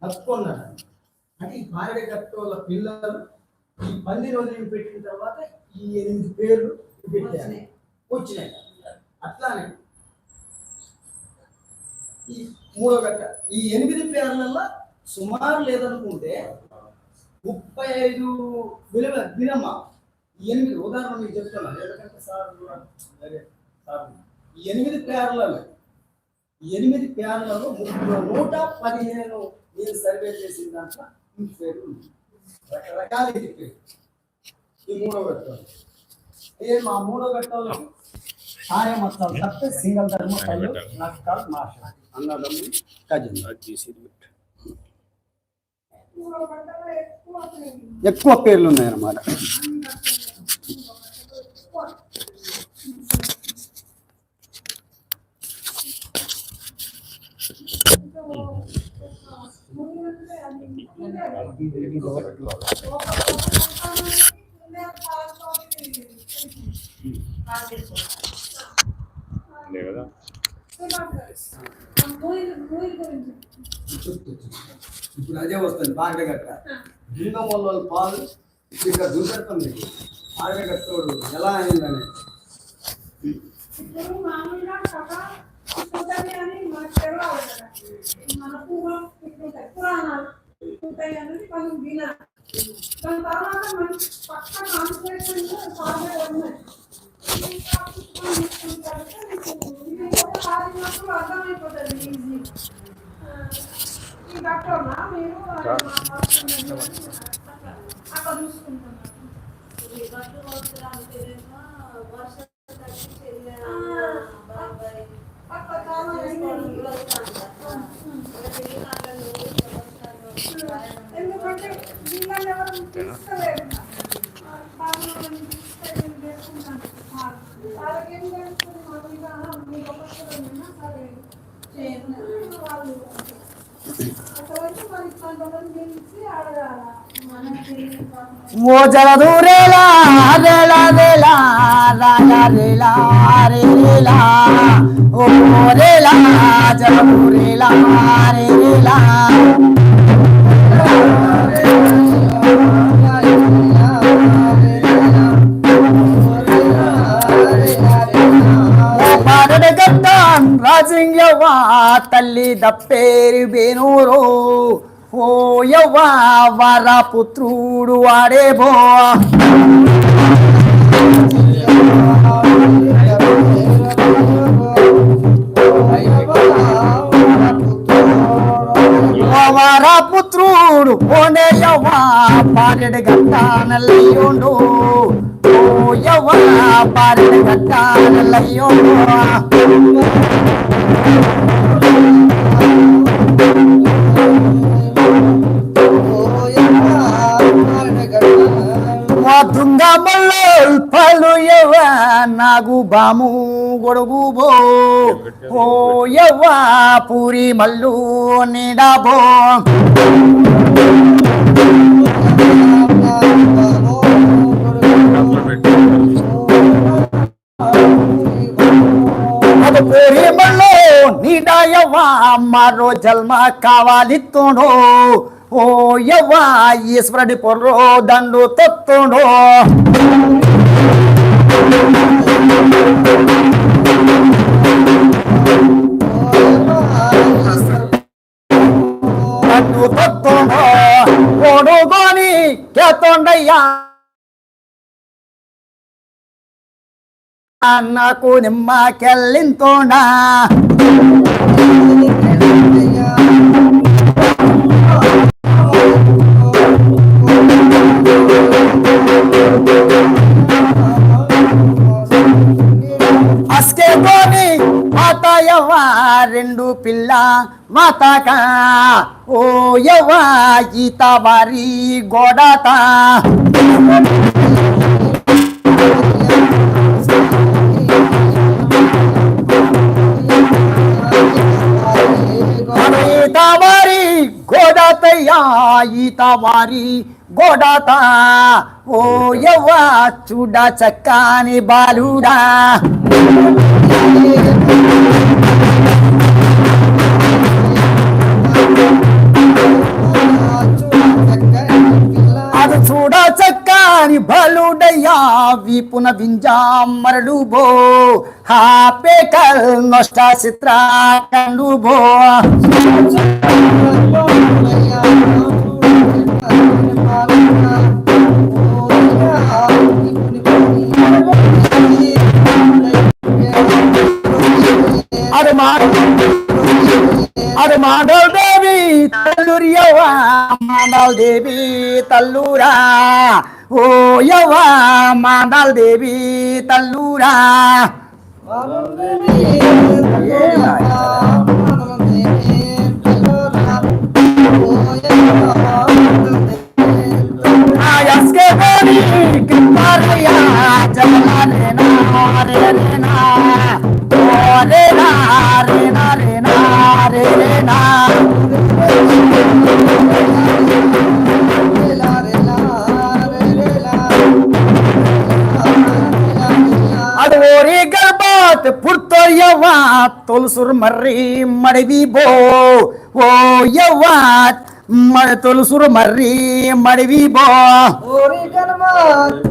కప్పుకున్నాడు. అంటే ఈ భార్య కట్టుకోవాల పిల్లలు ఈ 10 రోజులు పెట్టిన తర్వాత ఈ 8 పేర్లు పెట్టారు వచ్చినాయి. అట్లానే ఈ 3వ గట్ట ఈ 8 పేర్లలో సుమారు లేదనుకుంటే 35 విలువ దినమా. ఈ 8 ఉదాహరణ మీకు చెప్తున్నాను. ఎందుకంటే సార్ ఈ 8 పేర్లలో 115 నేను సర్వే చేసిన దాంట్లో ఈ పేరు రకరకాల పేరు. ఈ 3వ ఘట్టం మా 3వ ఘట్టంలో ఆర్యమత్తాలు తప్పే సింగల్ ధర్మ పళ్ళు నక్కలు మాష అన్నదమ్ములు కజిన్ ఎక్కువ పేర్లు ఉన్నాయన్నమాట. ఇప్పుడు అదే వస్తుంది బాగగట్ట లింగం వల్ల పాలు ఇక్కడ చూపెడుతుంది. బాగగట్టోడు ఎలా అయిందని అర్థమైపోతుంది. ఈ డాక్టర్నా మీరు అక్కడ చూసుకుంటున్నారు. ఎందుకంటే వీళ్ళని ఎవరు తీసుకోలేదు. వాళ్ళకేం తెలుస్తుంది మామూలుగా మీరు ఒకసారైనా సరే చేయను వాళ్ళు वो जरा रेला रेला रेला राजा रेला रे रेला ओ रेला जरा रेला रे रेला రాజింగ్ యవ్వా తల్లి దప్పేరి బేనూరు ఓ యవ్వా వర పుత్రుడు వాడే బో వర పుత్రుడు ఓనే యవ్వా పారెడు గంట నల్లయ్యుండు ఓ యవ్వా పారెడు గంట నల్లయ్యుండు దుంగ మల్లో పలు యవ నాగు బాము గొడుగు బో ఓ యవ్వ పూరి మల్లు నిడబో ಅದು పూరి మల్లో నిడయవ మరో జన్మ కావాలి తోడో ఓ యవ్వ ఈశ్వరుడి పొర్రో దండు తొత్తుడో దండు తొత్తుడో ఓడుగోని కేతొండయ్యా నాకు నిమ్మకెళ్ళింతోడా అస్కే తోని మాత యవ్వ రెండు పిల్ల మాతక ఓ యవ్వ ఈత వారి గోడత ఈతవారి గోడతయ్యా ఈతవారి గోడత ఓ యవ్వ చూడ చక్కని బాలుడా బలుడయ్యా విపున వింజామరడు బో హా పేకల్ నష్ట చిత్ర కండు బో అరే మాధవ్ దేవి తల్లురియవ్వా మాధవ్ దేవి తల్లురా ఓ యవ్వా మాధవ్ దేవి తల్లురా ఎస్కే గోరి కృపారయ్యా జమలా రేనా రే రేనా ఓ రేనా రేనా రేనా రే రేనా ಅದು ಓರಿ ಗರ್ಭಾತ್ ಪುರ್ತೋ ಯವ್ವ ತೊಲಸುರ್ ಮರ್ರಿ ಮಡವಿ ಬೋ ಓ ಯವ್ವ ತೊಲಸುರ್ ಮರ್ರಿ ಮಡವಿ ಬೋ ಓರಿ ಗರ್ಭಾತ್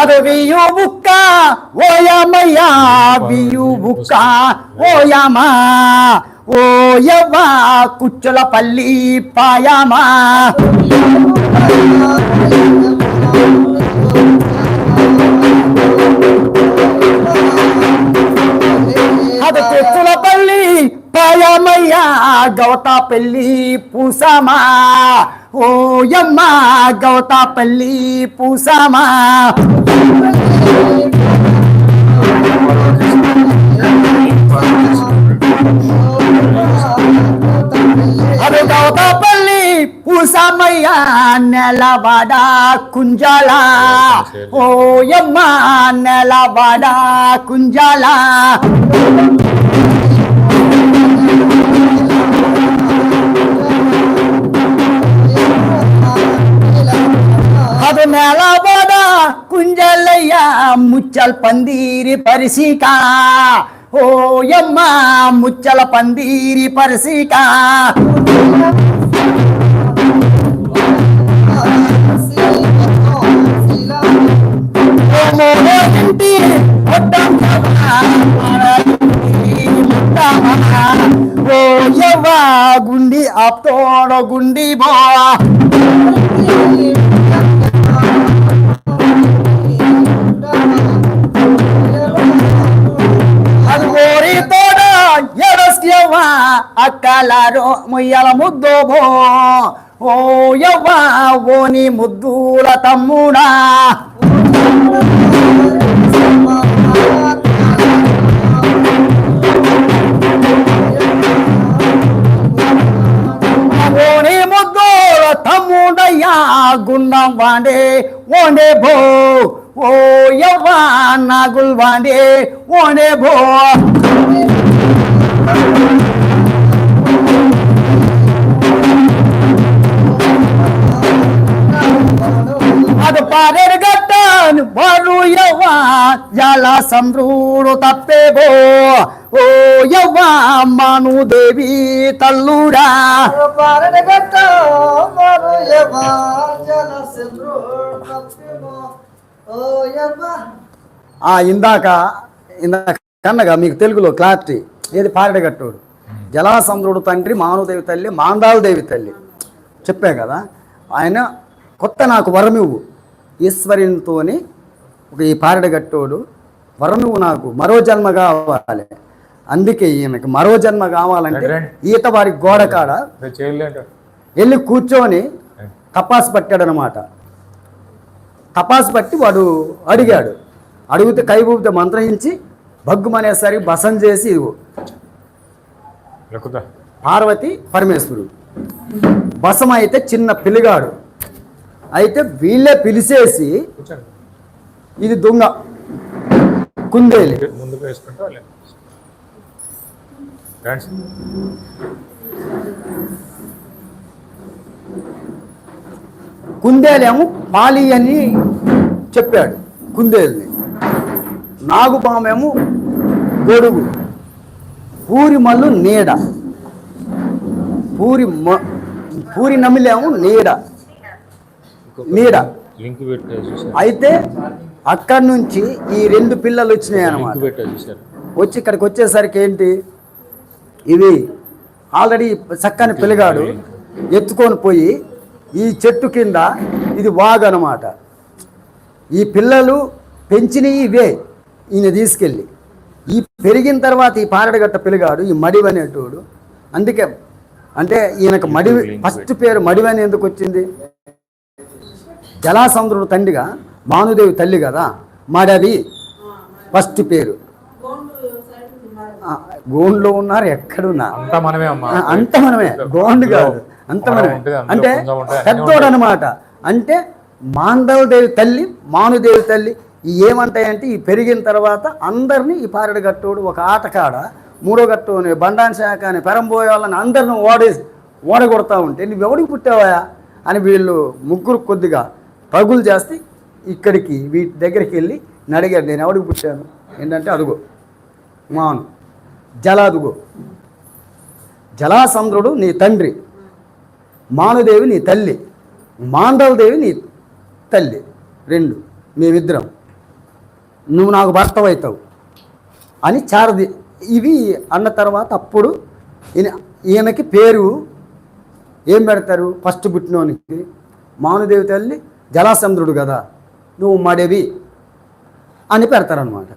ಅದು ವಿಯು ಬುಕ್ಕ ಓಯಮಯ್ಯ ವಿಯು ಬುಕ್ಕ ಓಯಮ ఓ యవ్వ కుచ్చులపల్లి పాయమా అది కుచ్చులపల్లి పాయమయ్యా గౌతాపల్లి పూసమా ఓ యమ్మ గౌతాపల్లి పూసమా అది గౌతపల్లి పూసమయ్య నెలవాడ కుంజాల ఓ యమ్మ నెలవాడ కుంజాల అది నెలవాడ కుంజలయ్య ముచ్చల్ పందిరి పరిసిక ఓ యమ్మ ముచ్చల పందిరి పరిసిక ఓ యవ్వ గుండి అప్తోడ గుండి బో అది ఓరి తోడ ఎడస్యవ్వ అక్కలారో ముయ్యల ముద్దు బో ఓ యవ్వ ఓని ముద్దుల తమ్ముడా ఓని ముద్దుల తమ్ముడయ్యా గుండం వాండే ఓండే భో ఓ యవ్వ నాగుల్ వాండే ఓండే భో ಅದು ಪಾರೇರ್ ಗಟ್ಟನ್ ಬರು ಯವ್ವ ಜಲ ಸಂದ್ರೂಡು ತಪ್ಪೇಬೋ ಓ ಯವ್ವ ಮಾನು ದೇವಿ ತಲ್ಲೂರ ಪಾರೇರ್ ಗಟ್ಟ ಬರು ಯವ್ವ ಜಲ ಸಂದ್ರೂಡು ತಪ್ಪೇಬೋ ఓ యవ్వ ఇందాక కన్నగా మీకు తెలుగులో క్లారిటీ ఏది పారేడుగట్టోడు జలాసంద్రుడు తండ్రి మానుదేవి తల్లి మాందాలదేవి తల్లి చెప్పే కదా ఆయన కొత్త నాకు వరమివ్వు ఈశ్వరునితోని ఒక ఈ పారెడగట్టోడు వరమివ్వు నాకు మరో జన్మ కావాలి అందుకే ఈమెకి మరో జన్మ కావాలంటే ఈత వారి గోడ కాడ వెళ్ళి కూర్చొని తపాసు పట్టాడనమాట తపాసు పట్టి వాడు అడిగాడు అడిగితే కైబూపితే మంత్రహించి భగ్గుమనేసరికి బసం చేసి ఇదిగో పార్వతి పరమేశ్వరుడు బసం అయితే చిన్న పిల్లిగాడు అయితే వీళ్ళే పిలిచేసి ఇది దొంగ కుందేలి కుందేలేమో పాలి అని చెప్పాడు కుందేలిని నాగుపామేమో గొడుగు పూరి మల్లు నీడ పూరి నమిలేము నీడ లింక్ పెట్టారు చూసారు, అయితే అక్కడి నుంచి ఈ 2 పిల్లలు వచ్చినాయి అన్నమాట. లింక్ పెట్టారు చూసారు. వచ్చి ఇక్కడికి వచ్చేసరికి ఏంటి, ఇవి ఆల్రెడీ చక్కని పిల్లగాడు ఎత్తుకొని పోయి ఈ చెట్టు కింద, ఇది వాగు అనమాట. ఈ పిల్లలు పెంచినవి ఇవే, ఈయన తీసుకెళ్ళి ఈ పెరిగిన తర్వాత ఈ పారడగట్ట పిల్లగాడు ఈ మడివి అనేటోడు. అందుకే అంటే ఈయనకు మడివి ఫస్ట్ పేరు మడివి అని ఎందుకు వచ్చింది, జలాసముద్రుడు తండ్రిగా భానుదేవి తల్లి కదా, మడవి ఫస్ట్ పేరు. గోండ్లో ఉన్నారు, ఎక్కడున్నా అంతా మనమే అమ్మా, అంత మనమే, గోండ్ కాదు అంత మనమే. అంటే పెద్దోడు అనమాట. అంటే మాండవదేవి తల్లి, మానుదేవి తల్లి ఏమంటాయంటే ఈ పెరిగిన తర్వాత అందరినీ ఈ పారడగట్టోడు ఒక ఆటకాడ 3వ గట్టు అని బండాన్ శాఖ అని పెరంబోయే వాళ్ళని అందరిని ఓడగొడతా ఉంటే నువ్వు ఎవడికి పుట్టావా అని వీళ్ళు ముగ్గురు కొద్దిగా పగులు చేస్తే ఇక్కడికి వీటి దగ్గరికి వెళ్ళి అడిగాడు, నేను ఎవడికి పుట్టాను ఏంటంటే అదుగో మాను జలాదుగో, జలాసంద్రుడు నీ తండ్రి, మానుదేవి నీ తల్లి, మాండవదేవి నీ తల్లి, 2 మేమిద్దరం, నువ్వు నాకు భర్తవైతావు అని చారది ఇవి అన్న తర్వాత అప్పుడు ఈయనకి పేరు ఏం పెడతారు, ఫస్ట్ పుట్టినోనికి మానుదేవి తల్లి జలాసంద్రుడు కదా, నువ్వు మడివి అని పెడతారనమాట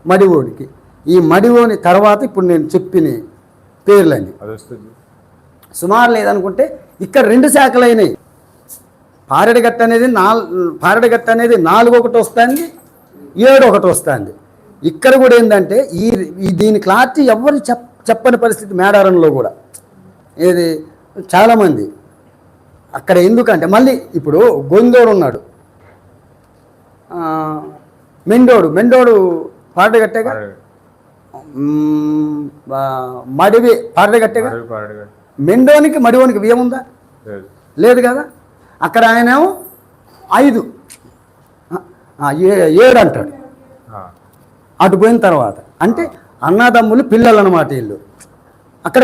మడివోడికి. ఈ మడివోని తర్వాత ఇప్పుడు నేను చెప్పిన పేర్లని సుమారు లేదనుకుంటే ఇక్కడ 2 శాఖలు అయినాయి. పారడగట్ట అనేది 4 ఒకటి వస్తుంది, 7 ఒకటి వస్తుంది. ఇక్కడ కూడా ఏంటంటే దీని క్లారిటీ ఎవరు చెప్పని పరిస్థితి మేడారంలో కూడా. ఏది చాలామంది అక్కడ ఎందుకంటే మళ్ళీ ఇప్పుడు గొందోడు ఉన్నాడు, మెండోడు పారడగట్టేగా, మడివి పారడగట్టేగా. మెండోనికి మడివోనికి ఏముందా, లేదు కదా. అక్కడ ఆయనేమో 5 7 అంటాడు. అటు పోయిన తర్వాత అంటే అన్నదమ్ములు పిల్లలు అన్నమాట వీళ్ళు. అక్కడ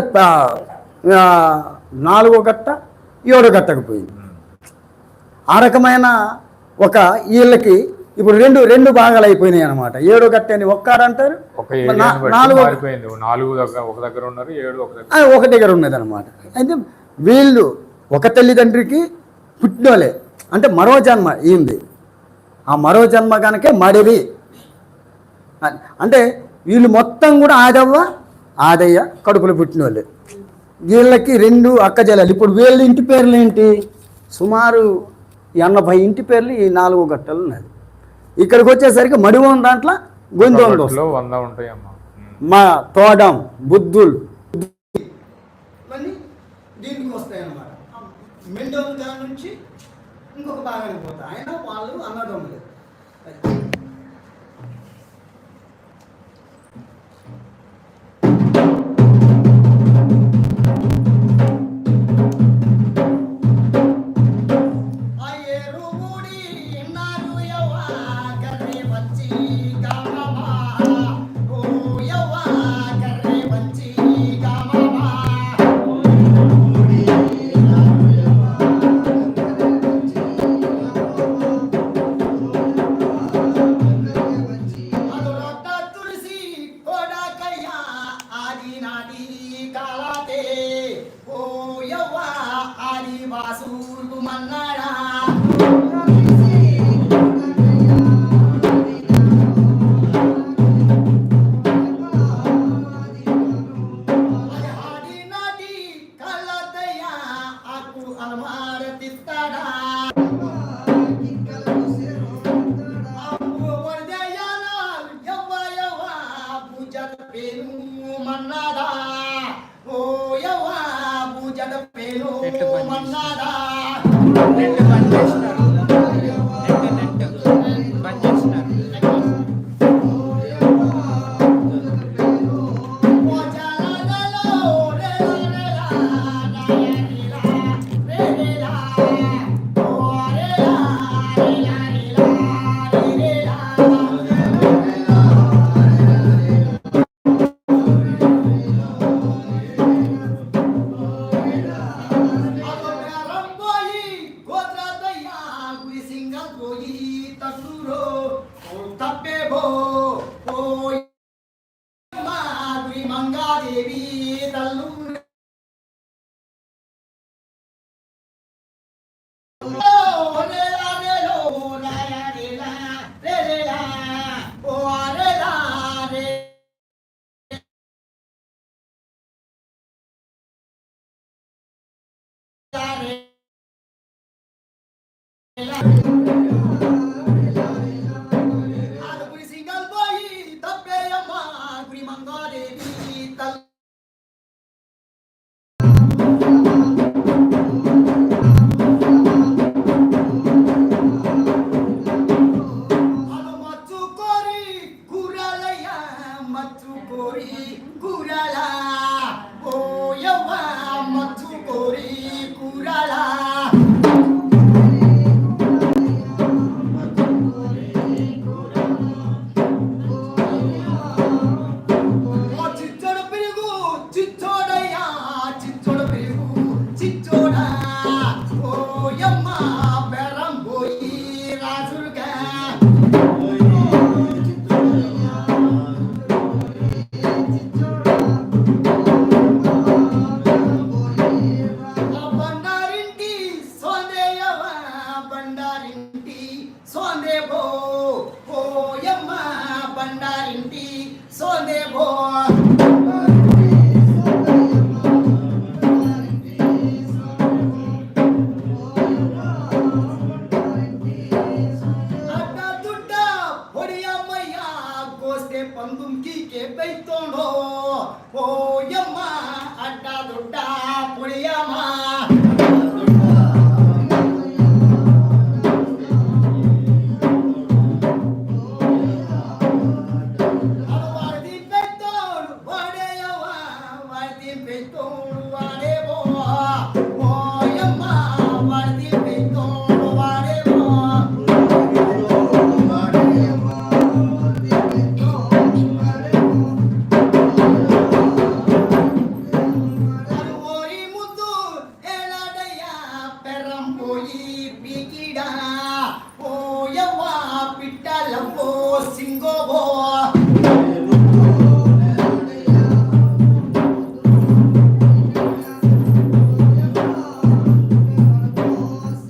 4వ గట్ట 7వ గట్టకు పోయింది. ఆ రకమైన ఒక వీళ్ళకి ఇప్పుడు రెండు భాగాలు అయిపోయినాయి అనమాట. 7వ గట్ట అని ఒక్కారంటారు, 4 ఒక దగ్గర ఉన్నది అనమాట. అయితే వీళ్ళు ఒక తల్లిదండ్రికి పుట్టినోలే, అంటే మరో జన్మ ఏంది, ఆ మరో జన్మ కనుకే మడివి. అంటే వీళ్ళు మొత్తం కూడా ఆదయ్య కడుపులో పుట్టినోళ్ళే. వీళ్ళకి 2 అక్కజెల్లెలు. ఇప్పుడు వీళ్ళ ఇంటి పేర్లు ఏంటి, సుమారు 80 ఇంటి పేర్లు ఈ 4వ గట్టలు ఉన్నది. ఇక్కడికి వచ్చేసరికి మడివోన్ దాంట్లో గొంతు మా తోడం బుద్ధులు దీనికి వస్తాయి అన్నమాట. మెండోన్ దాని నుంచి ఇంకొక భాగానికి పోతాయి. అయినా వాళ్ళు అన్నదమ్ములు. ఆడపురి సింగల్ పోయి తప్పేయమ్మ గురి మంగాదేవి తల్లి మచ్చుకోరి కూరలయ్య మచ్చుకోరి కూరల ఓయవ్వ మచ్చుకోరి కూరల చిచ్చోడు పెరుగు చిచ్చోడయ్యా చిచ్చోడు పెరుగు చిచ్చోడా ఓయమ్మ బెరం పోయి రాజులుగా బండారింటి సోందేయవ బండారింటి సోందేబో ఓయమ్మ బండారింటి సోందేబో అడ్డ పొడియమ్మయ్య కోస్తే పందుంకి కేపైతోండో ఓయమ్మ అడ్డ దుడ్డ పొడియమ్మ వాడి పెత్తోడు వాడేయవ్వ వాడి పెత్తోడు వాడేవో ఓయమ్మ వాడి పెత్తోడు వాడేవో ఓరి ముద్దు ఎలాడయ్యా పెరం పోయి పీకిడా ఓయవ్వ పిట్టలవ్వో సింగోవో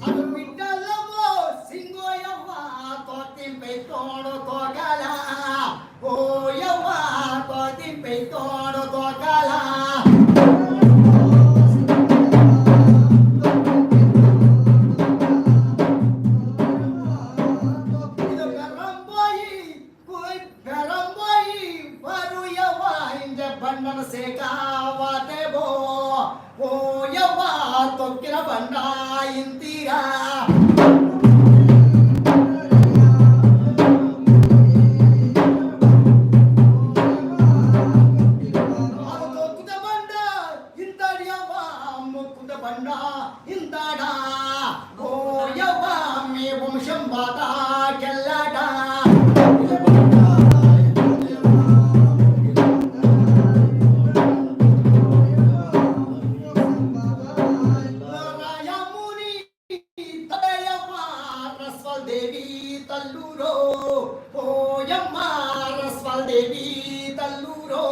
ಅದು ಬಿಟ್ಟಲ್ಲವೋ ಸಿಂಗೋಯವ್ವ ಕೋತಿಂಪೈ ತೋಡು ತೋಗಲ ಓಯವ್ವ ಕೋತಿಂಪೈ ತೋಡು ತೋಗಲ ಇದು ಬೆರಂಬೋಯಿ ಬರುಯವ್ವ ಹಿಂದೆ ಬಣ್ಣನ ಸೇಕಾವಾತೆವೋ ಓಯವ್ವ ತೊಕ್ಕಿನ ಬಂಡ ಇಂತೀರಾ ಅದು ತೊಕ್ಕುದ ಬಂಡ ಇಂತಾಡಿಯವ್ವ ಮುಕ್ಕುದ ಬಂಡ ಇಂತಾಡ ಓಯವ್ವ ಮೇ ವಂಶಂ ಬಾತ ಕೆಲ್ಲಾಟ రాయముని తడయవ్వ రస్వల్ దేవి తల్లూరో ఓయమ్మ రస్వల్ దేవి తల్లూరో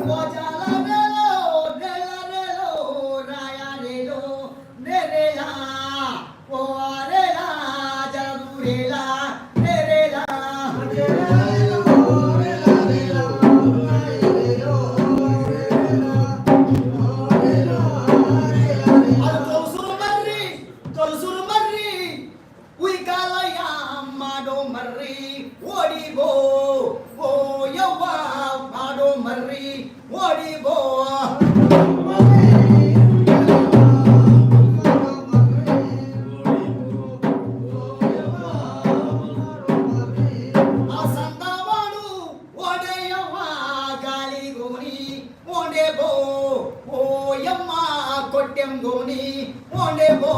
ఓజాలరేలో నెలరేలో రాయరేలో నెరేలా ఓరేలా జరురేలా నెరేలా అది తొలుసురు మర్రి ఉయికాలయ్య మాడో మర్రి ఓడిబో ఓయవ్వ మాడో మర్రి ఓడిబో ఆ సందవాడు ఓడేయవ్వ గాలి గోని ఓడేబో ఓయమ్మ కొట్టెం గోని ఓడేబో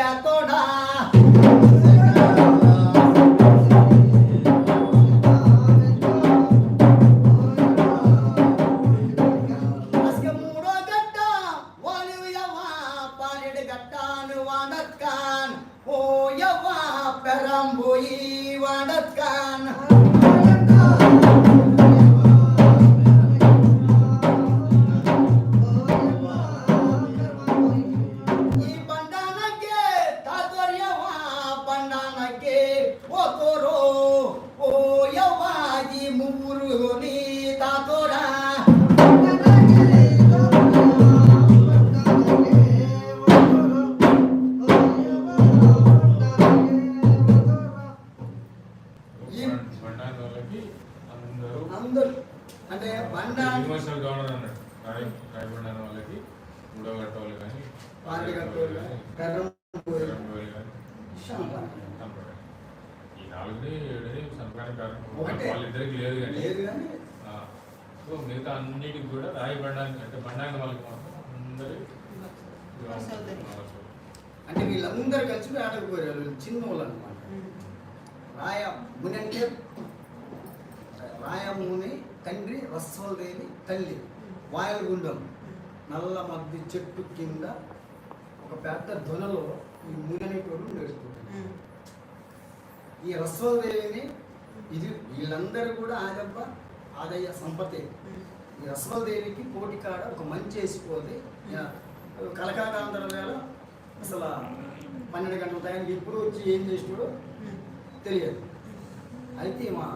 क्या तोड़ा అసలు మూడో గట్ట వాలియవా పారెడు గట్టాను వాడత్కాన్ ఓ యవ్వా పెరంబోయి వాడత్కాన్ ఈ బండానకే తాతోర్యవా బండానకే ఓ తోరో ఓ యవ్వా ఈ మురుని తాతోరా బండాయి వాళ్ళకి అందరూ అందరూ అంటే బండా యూనివర్సల్ గవర్నర్ అన్నాడు. రాయబండాన వాళ్ళకి మూడో గట్ట వాళ్ళు కానీ పార్టీ కట్టోళ్ళు కానీ, కర్రం పోయి, వాళ్ళు కానీ సంపాదన. సంప్రదాయం. ఈ 4 7 సంప్రదాయం కారణం ఒకటే. వాళ్ళిద్దరికి లేదు కానీ లేదు కానీ సో మిగతా అన్నిటికి కూడా రాయబండానికి అంటే బండాయిన వాళ్ళకి మాత్రం అందరి అంటే వీళ్ళందరూ కలిసి వేటకు పోయారు. వీళ్ళు చిన్న వాళ్ళు అనమాట. రాయ ముని అంటే రాయముని తండ్రి రస్వలదేవి తల్లి వాయుగుండం నల్ల మద్ది చెట్టు కింద ఒక పెద్ద ధ్వనలో ఈ ముని అనేటోడు నేర్చుకుంటాడు. ఈ రస్వలదేవిని ఇది వీళ్ళందరూ కూడా ఆదయ్య సంపతే. ఈ రస్వలదేవికి పోటీ కాడ ఒక మంచి వేసిపోతే కలకాలాంతర వేళ అసలు 12 గంటల టైంకి ఇప్పుడు వచ్చి ఏం చేసినాడో తెలియదు. అయితే మా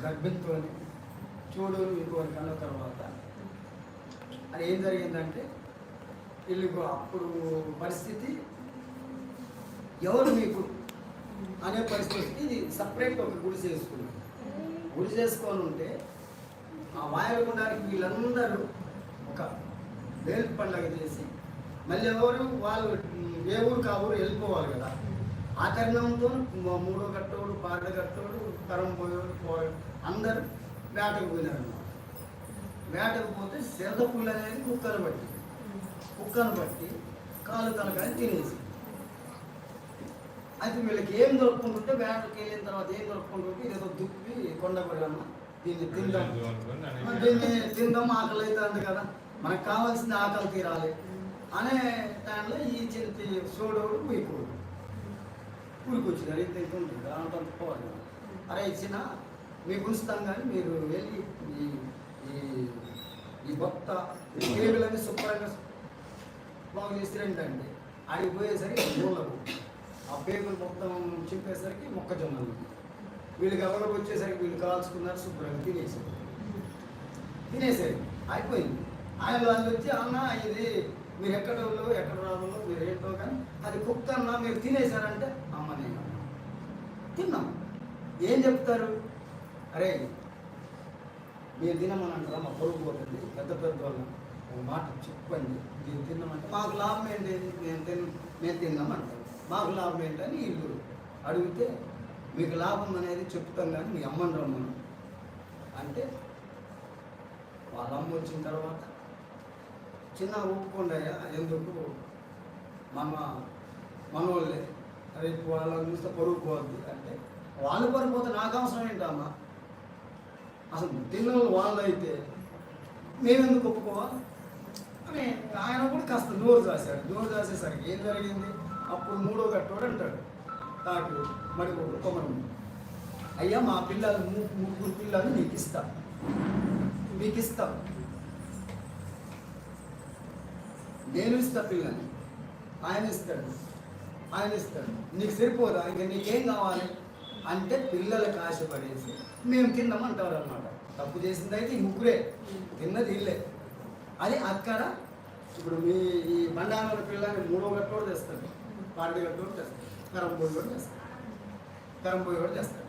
గర్భంతో చూడు ఇంకోటి కన్న తర్వాత అది ఏం జరిగిందంటే వీళ్ళకు అప్పుడు పరిస్థితి ఎవరు మీకు అనే పరిస్థితి ఇది సపరేట్ ఒక గుడి చేసుకున్నాం. గుడి చేసుకొని ఉంటే ఆ వాయుగుండానికి వీళ్ళందరూ ఒక వేలు పండగ చేసి మళ్ళీ ఎవరు వాళ్ళు ఏ ఊరు కా ఊరు వెళ్ళిపోవాలి కదా. ఆ తరుణంతో మూడో గట్టోడు పాట గట్టోడు కరం పోయేవాడు అందరూ వేటకు పోయినారు అన్నమాట. వేటకు పోతే శరద పుల్లు అనేది కుక్కను బట్టి కాలు తలకాయ తినేసి అయితే వీళ్ళకి ఏం దొరుకుంటుంటే వేటకి వెళ్ళిన తర్వాత ఏం దొరుకుంటుంటే ఇదేదో దుప్పి కొండ కొడమ్మ దీన్ని తిందాం ఆకలి అవుతుంది కదా, మనకు కావాల్సిన ఆకలి తీరాలి అనే టైంలో ఈ చిన్న సోడోడు పోయిపోడు ఊరికొచ్చినారు. ఇంత ఇంత ఉంటుంది అంత పోవాలి. అరే ఇచ్చిన మీకు ఉంచుతాం కానీ మీరు వెళ్ళి ఈ బొత్త కేబులన్నీ శుభ్రంగా బాగు చేసిరండి. ఆడికి పోయేసరికి మూలకు ఆ పేగులు మొత్తం చింపేసరికి మొక్కజొన్నలు వీళ్ళకి ఎవరికి వచ్చేసరికి వీళ్ళు కాల్చుకున్నారు. శుభ్రంగా తినేసారు అయిపోయింది. ఆయన వాళ్ళు వచ్చి అన్న ఇది మీరు ఎక్కడ రావాలో మీరు ఏంటో కానీ అది కుక్ అన్నా మీరు తినేశారంటే అమ్మ నేను తిన్నాం. ఏం చెప్తారు? అరే మీరు తినమని అంటారా, మా పొరుగు పోతుంది పెద్ద వాళ్ళు ఒక మాట చెప్పండి మీరు తిన్నామంటే మాకు లాభం ఏంటి, మేము తిన్నామంటారు. మాకు లాభం ఏంటని వీళ్ళు అడిగితే మీకు లాభం అనేది చెప్తాం కానీ మీ అమ్మని రమ్మను అంటే వాళ్ళ అమ్మ వచ్చిన తర్వాత చిన్న ఒప్పుకోండియా ఎందుకు మనోళ్ళే రేపు వాళ్ళని చూస్తే పరుగు పోద్ది అంటే వాళ్ళు పడిపోతే నాకు అవసరం ఏంటమ్మా, అసలు తిన్న వాళ్ళు అయితే మేమెందుకు ఒప్పుకోవాలి అని ఆయన కూడా కాస్త నోరు రాశాడు. నోరు రాసేసరికి ఏం జరిగింది, అప్పుడు మూడో గట్టోడు అంటాడు తాకు మరి కొమ్మను అయ్యా మా పిల్లలు ముగ్గురు పిల్లలు మీకు ఇస్తా నేను ఇస్తా పిల్లని ఆయన ఇస్తాడు నీకు సరిపోదా ఇంకా నీకేం కావాలి అంటే పిల్లలకు ఆశపడేసి మేము తిన్నామంటారు అన్నమాట. తప్పు చేసింది అయితే ఈ ముగ్గురే, తిన్నది ఇల్లే. అది అక్కడ ఇప్పుడు మీ ఈ బండారంలో పిల్లని మూడో గట్టోడు తెస్తాడు, పార్టీ గట్టోడు తెస్తాడు, కరం పోయి కూడా చేస్తాడు.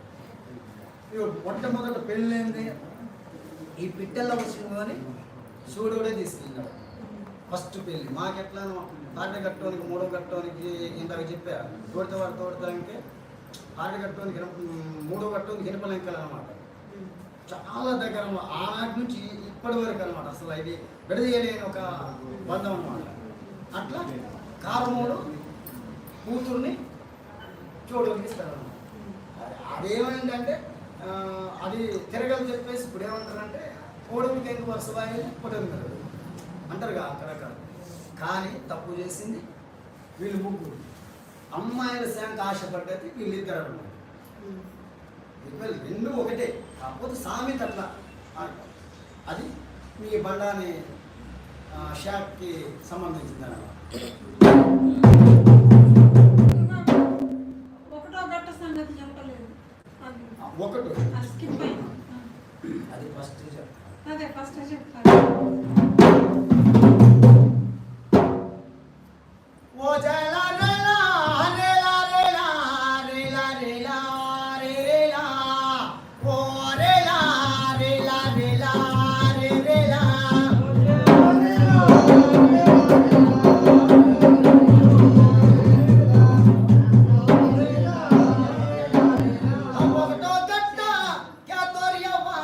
ఇవి మొట్టమొదట పెళ్ళింది ఈ పిట్టల్లో వచ్చింది అని శివుడు కూడా తీసుకెళ్ళాడు. ఫస్ట్ పెళ్ళి మాకెట్లా పార్టీ కట్టడానికి మూడో కట్టడానికి ఇందాక చెప్పా తోడతానికి పార్టీ కట్టడానికి మూడో కట్టడానికి గినపలంకలు అనమాట. చాలా దగ్గర ఆనాటి నుంచి ఇప్పటి వరకు అనమాట. అసలు ఇది విడదీయలేని ఒక బంధం అనమాట. అట్లా కారమూడు కూతుర్ని చూడడానికి ఇస్తారు. అదేమైందంటే అది తిరగలు చెప్పేసి ఇప్పుడు ఏమంటారంటే కోడమికి ఎందుకు వరుసబాయి కొట్టమింటారు అంటారుగా అక్కడక్కడ. కానీ తప్పు చేసింది వీళ్ళు ముగ్గురు. అమ్మాయిల శాంతి ఆశపడ్డది వీళ్ళిద్దరు అన్నమాట. రెండు ఒకటే, కాకపోతే సామెత అట్లా. అది మీ బండాని షాప్కి సంబంధించింది అన్నమాట. ఒకటో గట్ట సంగతి చెప్పలేదు. ఒకటి అది స్కిప్ అయింది. అది ఫస్ట్ చెప్తాను. అదే ఫస్ట్ చెప్తాను. ఓ జలా రేలా రేలా రేలా రేలా రేలా రేలా ఓ రేలా రేలా రేలా రేలా ఒకటో గట్ట క్యా తోరియవ్వా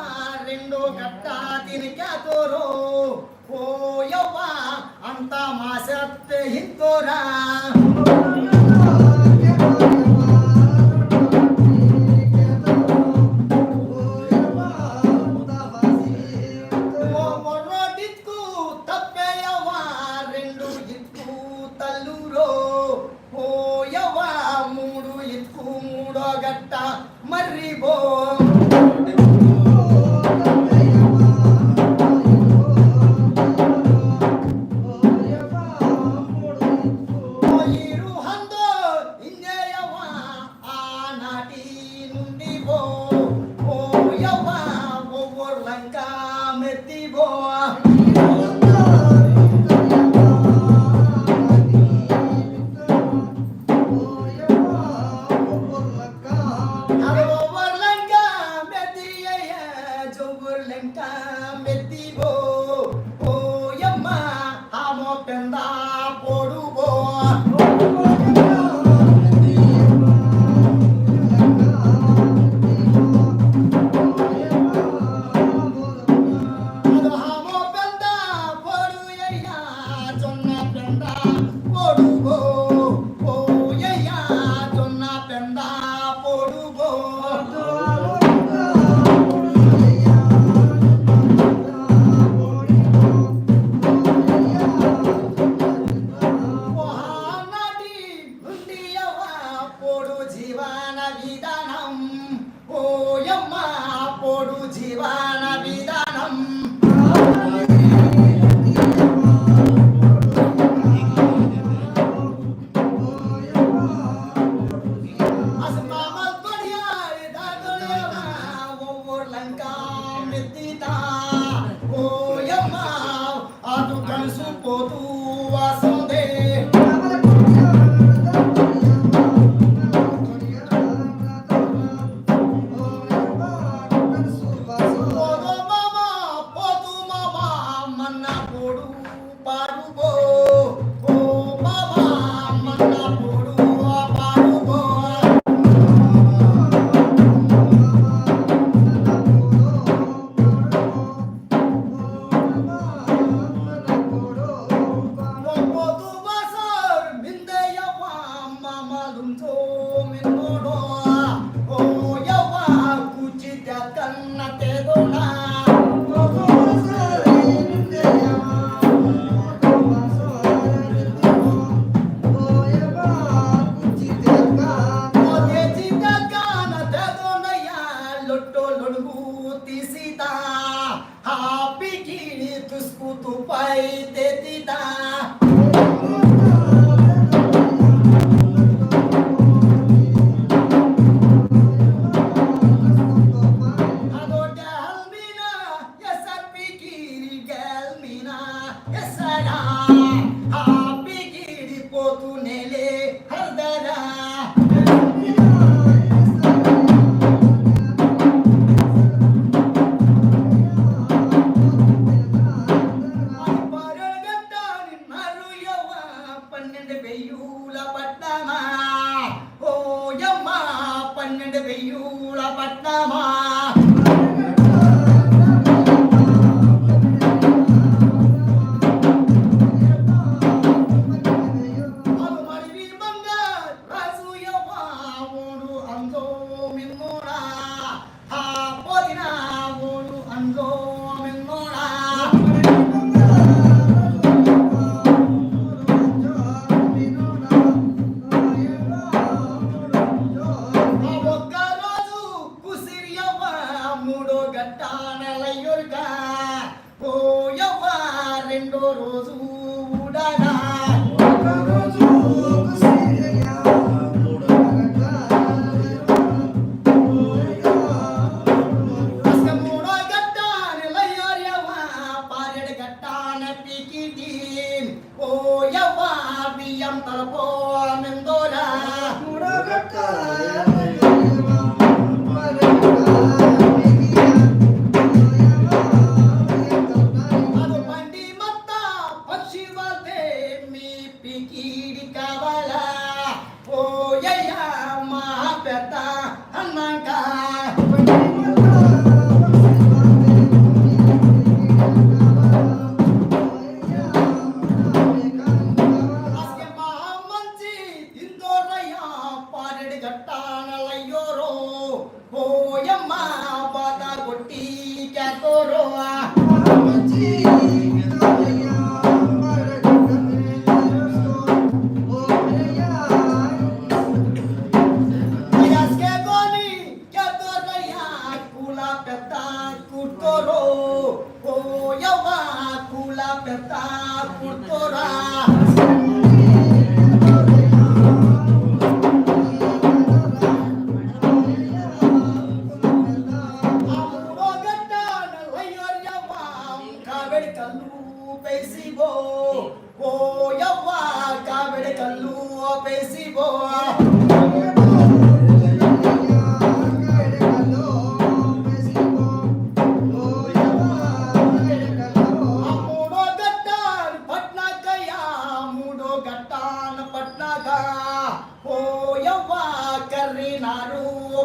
రెండో గట్ట తిని క్యా తోరో ఓ యవ్వా అంత మాసత్తే హింతోరా ఓ మొర్రో దిక్కు తప్పేయవ్వా రెండు ఇక్కు తల్లురో ఓ యవ్వా మూడు ఇక్కు మూడో గట్ట మర్రిబో ఓయిరు హందో ఇంజయవ్వా ఆనాటి నుండి బో ఓ యవ్వా ఓవర్ లంక మెత్తిబో అరే ఓవర్ లంక మెత్తియ్య జోవర్ లంక మెత్తిబో ఓ యమ్మా ఆమో పెందా పోడుబో ಅದು ಹಾಮೋ ಬೆಂದ ಪೊಡುಯಯ್ಯ ಜೊನ್ನ ಬೆಂದ ಪೊಡುಗೋ ಓಯಯ್ಯ ಜೊನ್ನ ಬೆಂದ ಪೊಡುಗೋ ఓహానటి నుండియవ్వ పొడు జీవన విధానం ఓయమ్మ పొడు జీవన విధానం అసలు మామల్ కొడియా దాదొడియవ్వ ఓవర్ లంక మెత్తితా ఓయమ్మ అది కలుసు పోతూ వాసందే పోదో మామా పోతు మామా మన్న పోడు పాడుబో ఓ మామా మన్న పోడు పాడుబో పోతు వాసర్ మిందయవ్వ మామలుంతో మిన్నోడో ఓ యవ్వ కుచిత కన్న తెదోనా ఓదే చిత కన్న తెదోనయ్య లొట్టో లొడుగు తీసితా హాపికి తుస్కు తుపై తెతితా అదో గల్మినా ఎసపికి గల్మినా ఎసరా హాపికి పోతు నెలే హర్దరా పరగట్టాని నరుయవ్వ 12,000 పట్నమా ఓ యమ్మ 12,000 పట్నమా అది మడివి బంగారు పారెడు గట్టానలయ్యోరో ఓయమ్మ బాట కొట్టి కేకోరో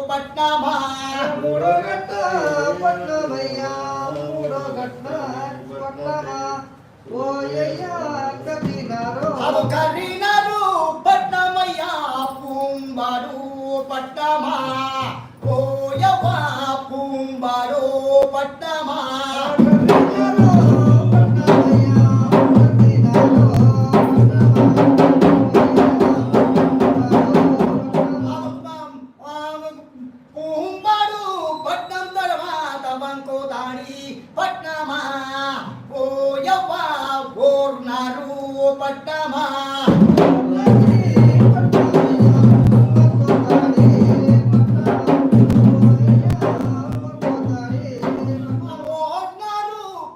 పట్నమా మూడో గట్ట పట్నమయ్యా మూడో గట్ట పట్నమా ఓయ్యా కరినారు అవు కరినారు పట్నమయ్యా పుంబారు పట్నమా ఓయవ్వా పుంబారు పట్నమా పట్నమా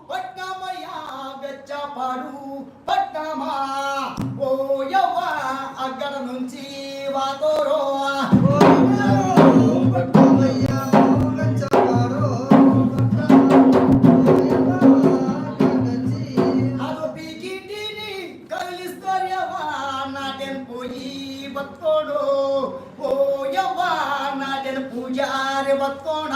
పట్నమయ్యా వెచ్చపాడు పట్నమా ఓయవ్వా అక్కడ నుంచి వాతోరో ಬತ್ಕೋಡು ಓ ಯವ್ವ ನಾಡಿನ ಪೂಜಾರಿ ಬತ್ಕೋಣ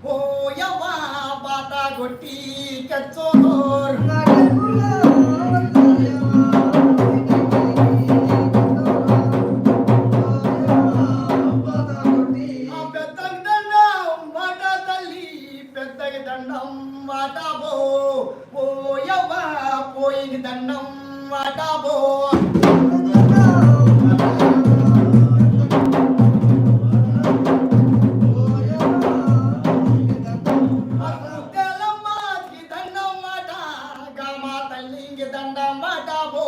ಓ ಯವ್ವ ಬಾಟ ಗೊಟ್ಟಿ ಕೆಚ್ಚೋದೋರ್ దండం వాటాబో ఓ యవ్వ పోయిన దండం వాటాబో దండం వాట గమా తల్లింగి దండం వాటాబో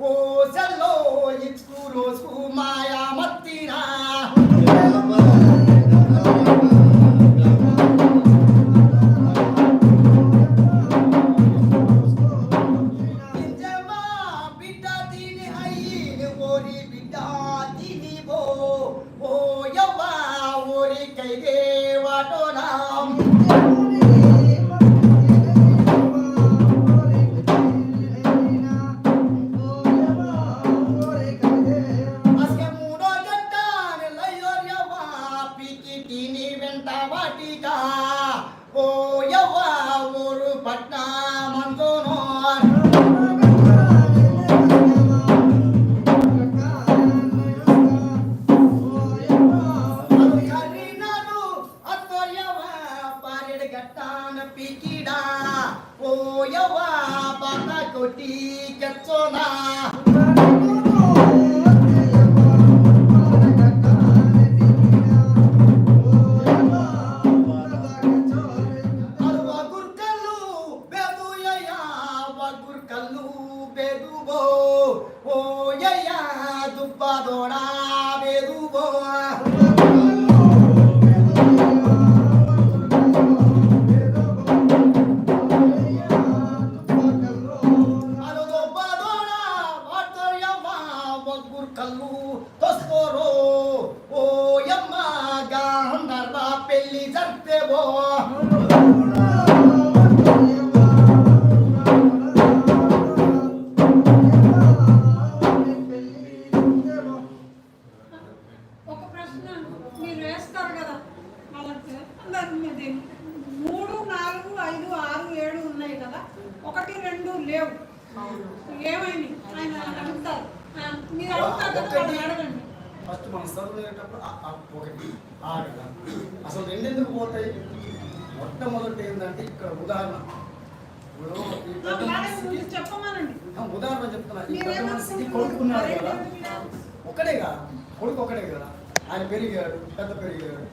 ఓ సెల్లో ఇచ్చుకు రోజు మాయా మత్తినా ఓ యవ్వ ఊరు పట్న మందోనో కరీనాడు అత్తోయవ్వ పారెడు గట్టాన పీకిడా ఓ యవ్వ బాట కొట్టి కెచ్చోనా కల్లు బెదుబో ఓ యయ్యా దుబ్బదోడా బెదుబో అదో దుబ్బదోడా వాటోయమ్మ వగ్గుర్ కల్లు తోస్కోరో ఓ యమ్మ గాంధర్వ పెళ్లి జర్తేబో ఒక ప్రశ్న ఇది 3, 4, 5, 6, 7 ఉన్నాయి కదా, 1, 2 లేవు. ఏమైంది ఆయన అడుగుతారు, మీరు అడుగుతారు కదా, వాళ్ళని అడగండి. ఫస్ట్ మనం చదువుకునేటప్పుడు ఒకటి ఆ కదా, అసలు రెండెందుకు పోతాయి? మొట్టమొదటి ఏంటంటే ఇక్కడ ఉదాహరణ, ఇప్పుడు ఈ పెద్ద మనిషికి చెప్పమనండి. ఉదాహరణ చెప్తున్నా, ఈ పెద్ద మనిషికి కొడుకున్నాడు కదా, ఒకటే కదా, కొడుకు ఒకటే కదా, ఆయన పెరిగాడు, పెద్ద పెరిగాడు,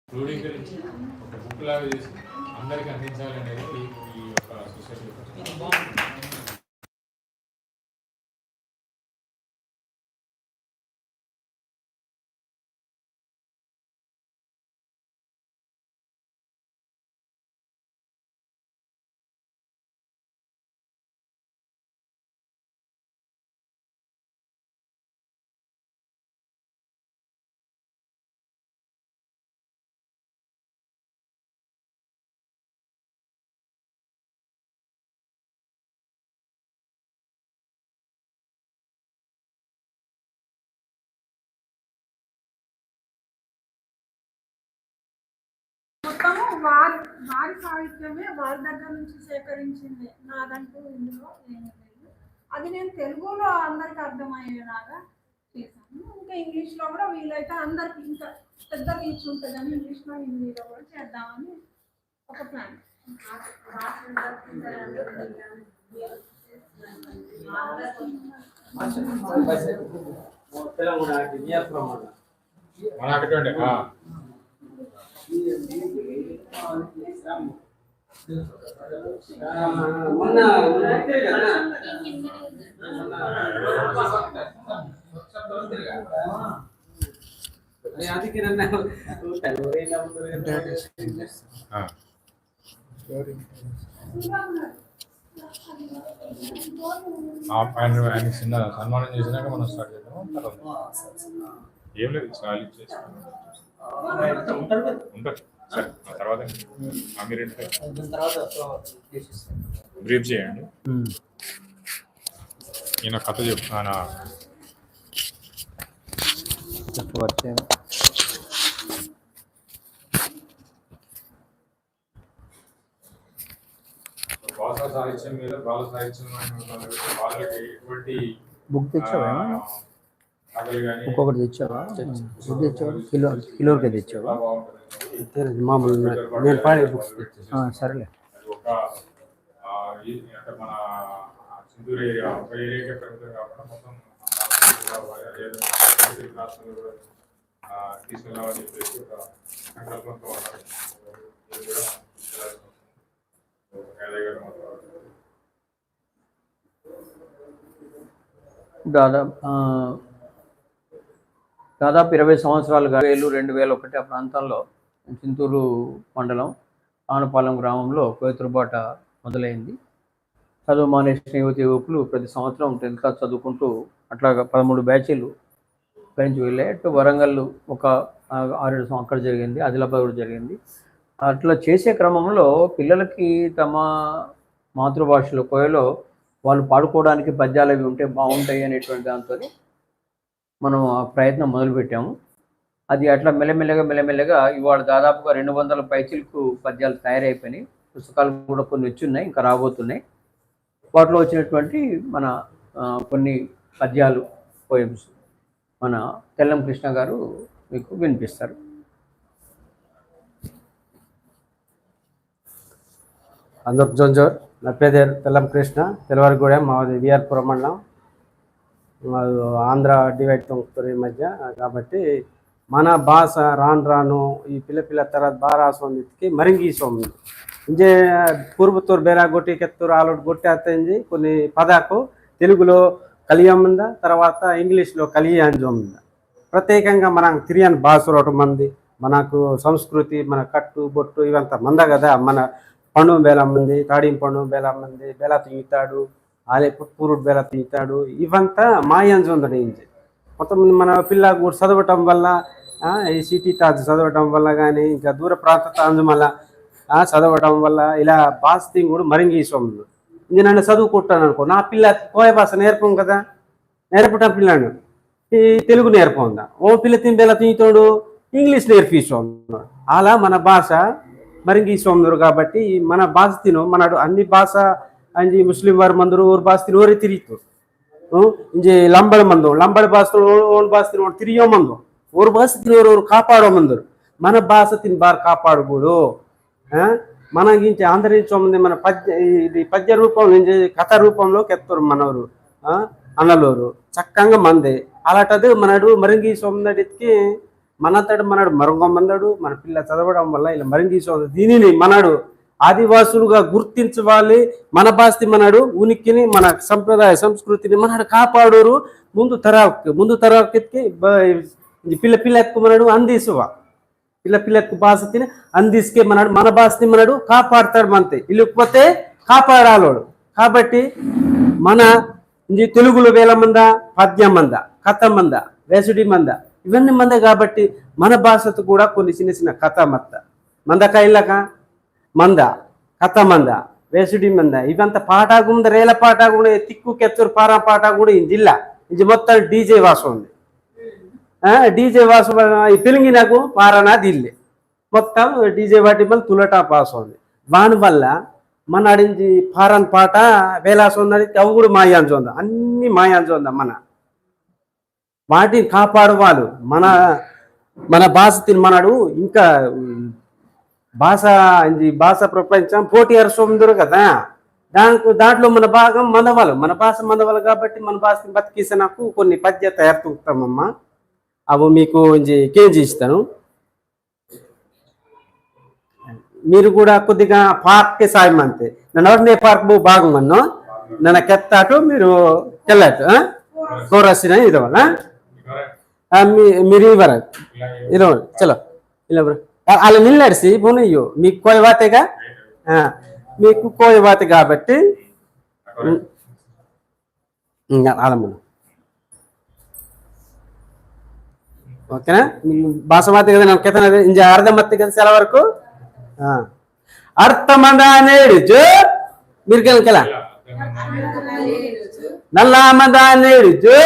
క్రోడీకరించి ఒక బుక్ లాగా చేసి అందరికీ అందించాలనేది ఈ యొక్క సొసైటీ మొత్తము వారి సాహిత్యమే వారి దగ్గర నుంచి సేకరించింది, నాదంటూ ఇందులో ఏమీ లేదు. అది నేను తెలుగులో అందరికి అర్థమయ్యేలాగా చేశాను. ఇంకా ఇంగ్లీష్లో కూడా వీలైతే అందరికి ఇంకా పెద్ద రీచ్ ఉంటుందని ఇంగ్లీష్లో హిందీలో కూడా చేద్దామని ఒక ప్లాన్. మన అక్కడే ఆయన చిన్న సన్మానం చేసినాక మనం స్టార్ట్ చేద్దాం. ఏం లేదు, చాలు ఉంటారు. సరే ఆ తర్వాత మీరు బ్రీఫ్ చేయండి. ఈయన కథ చెప్తాను. భాషా సాహిత్యం మీద బాల సాహిత్యం వాళ్ళకి ఎటువంటి బుక్ తెచ్చావా? కథలు కానీ ఒక్కొక్కటి తెచ్చావా? కిలోకి తెచ్చావా? మామూలు నేను పాడే బుక్స్ సరేలే. ఒక అంటే మన సింధూరు ఏరియా ఒక ఏరియాకే పరిమితం కాకుండా మొత్తం తీసుకెళ్ళామని చెప్పేసి ఒక సంకల్పంతో ఉన్నారు. దాదాపు 20 సంవత్సరాలుగా 2001 ఆ ప్రాంతంలో చింతూరు మండలం ఆనపాలెం గ్రామంలో కోయతురుబాట మొదలైంది. చదువు మానేసిన యువకులు ప్రతి సంవత్సరం 10th క్లాస్ చదువుకుంటూ అట్లాగా 13 బ్యాచీలు పెంచి వెళ్ళాయి. అటు వరంగల్ ఒక 6-7 సంవత్సరాలు అక్కడ జరిగింది, ఆదిలాబాద్ కూడా జరిగింది. అట్లా చేసే క్రమంలో పిల్లలకి తమ మాతృభాషలో కోయలో వాళ్ళు పాడుకోవడానికి పద్యాలు అవి ఉంటే బాగుంటాయి అనేటువంటి దాంతో మనం ఆ ప్రయత్నం మొదలుపెట్టాము. అది అట్లా మెల్లమెల్లగా ఇవాళ దాదాపుగా 200 పైచిలకు పద్యాలు తయారైపోయినాయి. పుస్తకాలు కూడా కొన్ని వచ్చున్నాయి, ఇంకా రాబోతున్నాయి. వాటిలో వచ్చినటువంటి మన కొన్ని పద్యాలు, పోయమ్స్ మన తెల్లం కృష్ణ గారు మీకు వినిపిస్తారు. అందరికి జోంజోర్. నా పేరు తెల్లం కృష్ణ, తెలవారిగూడెం, మాది విఆర్పురం మండలం. ఆంధ్ర డివైడ్ తొంగుతారు ఈ మధ్య. కాబట్టి మన భాష రాను ఈ పిల్ల తర్వాత బారాసోందికి మరింగీసోం ఇంజే పూర్వతూరు బేరాగొట్టి కెత్తూరు ఆలోటు గొట్టి అత్తంది కొన్ని పదాకు తెలుగులో కలియముందా, తర్వాత ఇంగ్లీష్లో కలియాంజోముందా. ప్రత్యేకంగా మనం తిరియని భాష ఒకటి మంది, మనకు సంస్కృతి, మన కట్టు బొట్టు ఇవంతా మంద కదా. మన పండు బేల మంది, తాడిం పండు బేల మంది, బేల తింటాడు, ఆలే పుట్పూరుడు బేల తింటాడు, ఇవంతా మాయాంజోందని ఇంజే మొత్తం మన పిల్ల కూడా చదవటం వల్ల, ఈ సిటీ తాజ్ చదవటం వల్ల కానీ ఇంకా దూర ప్రాంత తాంజుమల చదవటం వల్ల ఇలా భాష కూడా మరింగీసోములు ఇంజ నన్ను చదువుకుంటాను అనుకో, నా పిల్ల కోయ భాష నేర్పం కదా, నేర్పటం పిల్లాడు ఈ తెలుగు నేర్పందా, ఓ పిల్ల తింబేలా తింటాడు ఇంగ్లీష్ నేర్పిస్తున్నాడు. అలా మన భాష మరింగీసోములు. కాబట్టి మన భాష తిను మనడు అన్ని భాష అంజి ముస్లిం వారు మందరు ఊరు భాష తిని ఊరే తిరిగితు ఇంజి లంబడి మందు లంబడి భాష ఓన్ భాష తిని తిరిగో మందు ఊరు భాష తిని ఊరు కాపాడో మందరు. మన భాష తిని బారు కాపాడుకోడు. మన ఇంటి ఆంధ్రమంది మన ఇది పద్య రూపం నుంచి కథ రూపంలో కెత్తరు మనవరు అన్నలోరు చక్కగా మంది అలాంటిది మనడు మరింగి సొమ్మిదికి మనతడు మనడు మరొకమందడు మన పిల్ల చదవడం వల్ల ఇలా మరింగీసోంది. దీనిని మనడు ఆదివాసులుగా గుర్తించవాలి. మన బాస్తి మనడు ఉనికిని మన సంప్రదాయ సంస్కృతిని మనడు కాపాడోరు. ముందు తరాకి పిల్ల పిల్లకు మనడు అందిಸುವ పిల్ల పిల్లకు బాస్తిని అందిస్తే మనడు మన బాస్తి మనడు కాపాడతాడు. మనతే ఇల్లుకపోతే కాపాడాలోడు. కాబట్టి మన తెలుగులో 1000 మంద, పద్యం మంద, కథ మంద, వేసుడి మంద, ఇవన్నీ మంద. కాబట్టి మన భాషతో కూడా కొన్ని చిన్న చిన్న కథ మంద కైలక మంద, కథ మంద, వేసుడి మంద, ఇవంతా పాటాగుంద రేల పాట కూడా తిక్కు కెత్తూరు పారా పాట కూడా ఈ జిల్లా ఇది మొత్తం డీజే వాసు ఉంది. డీజే వాసు ఈ తెలుగు నాకు పారానా దిల్లే మొత్తం డీజే వాటి మళ్ళీ తులటా పాస్ ఉంది. దాని వల్ల మన అడించి పారాన్ పాట వేలాసు ఉన్నది అవి కూడా మాయాంజు ఉందా, అన్ని మాయాంజు ఉందా. వాటిని కాపాడువాళ్ళు మన భాష తినమన్నాడు. ఇంకా భాష ప్రపంచం 40 years ఉందరు కదా. దాంట్లో మన భాగం మనవాళ్ళు, మన భాష మనవాళ్ళు. కాబట్టి మన భాషని బతికిస్తే నాకు కొన్ని పద్య తయారుతామమ్మా. అవి మీకు కేజీ ఇస్తాను. మీరు కూడా కొద్దిగా పార్క్కి సాయం అంతే. నన్ను ఎవరినే పార్క్ బాగుమన్ను నన్ను కెత్తాటు మీరు తెల్లటు కోరసిన ఇదవల మీరు ఇవ్వరు ఇదవ చలో ఇలా అలా నిల్లడిసి పోనయ్యో మీకు కోయవాతేగా మీకు కోయవాత కాబట్టి ఆలమ్మను ఓకేనా. భాషమాత కదా నాకు కెతన ఇంజ అర్థమత్తి కదా సెల వరకు అర్థమంద నేడుచు మీరు కెలా నల్లామంద నేడుచు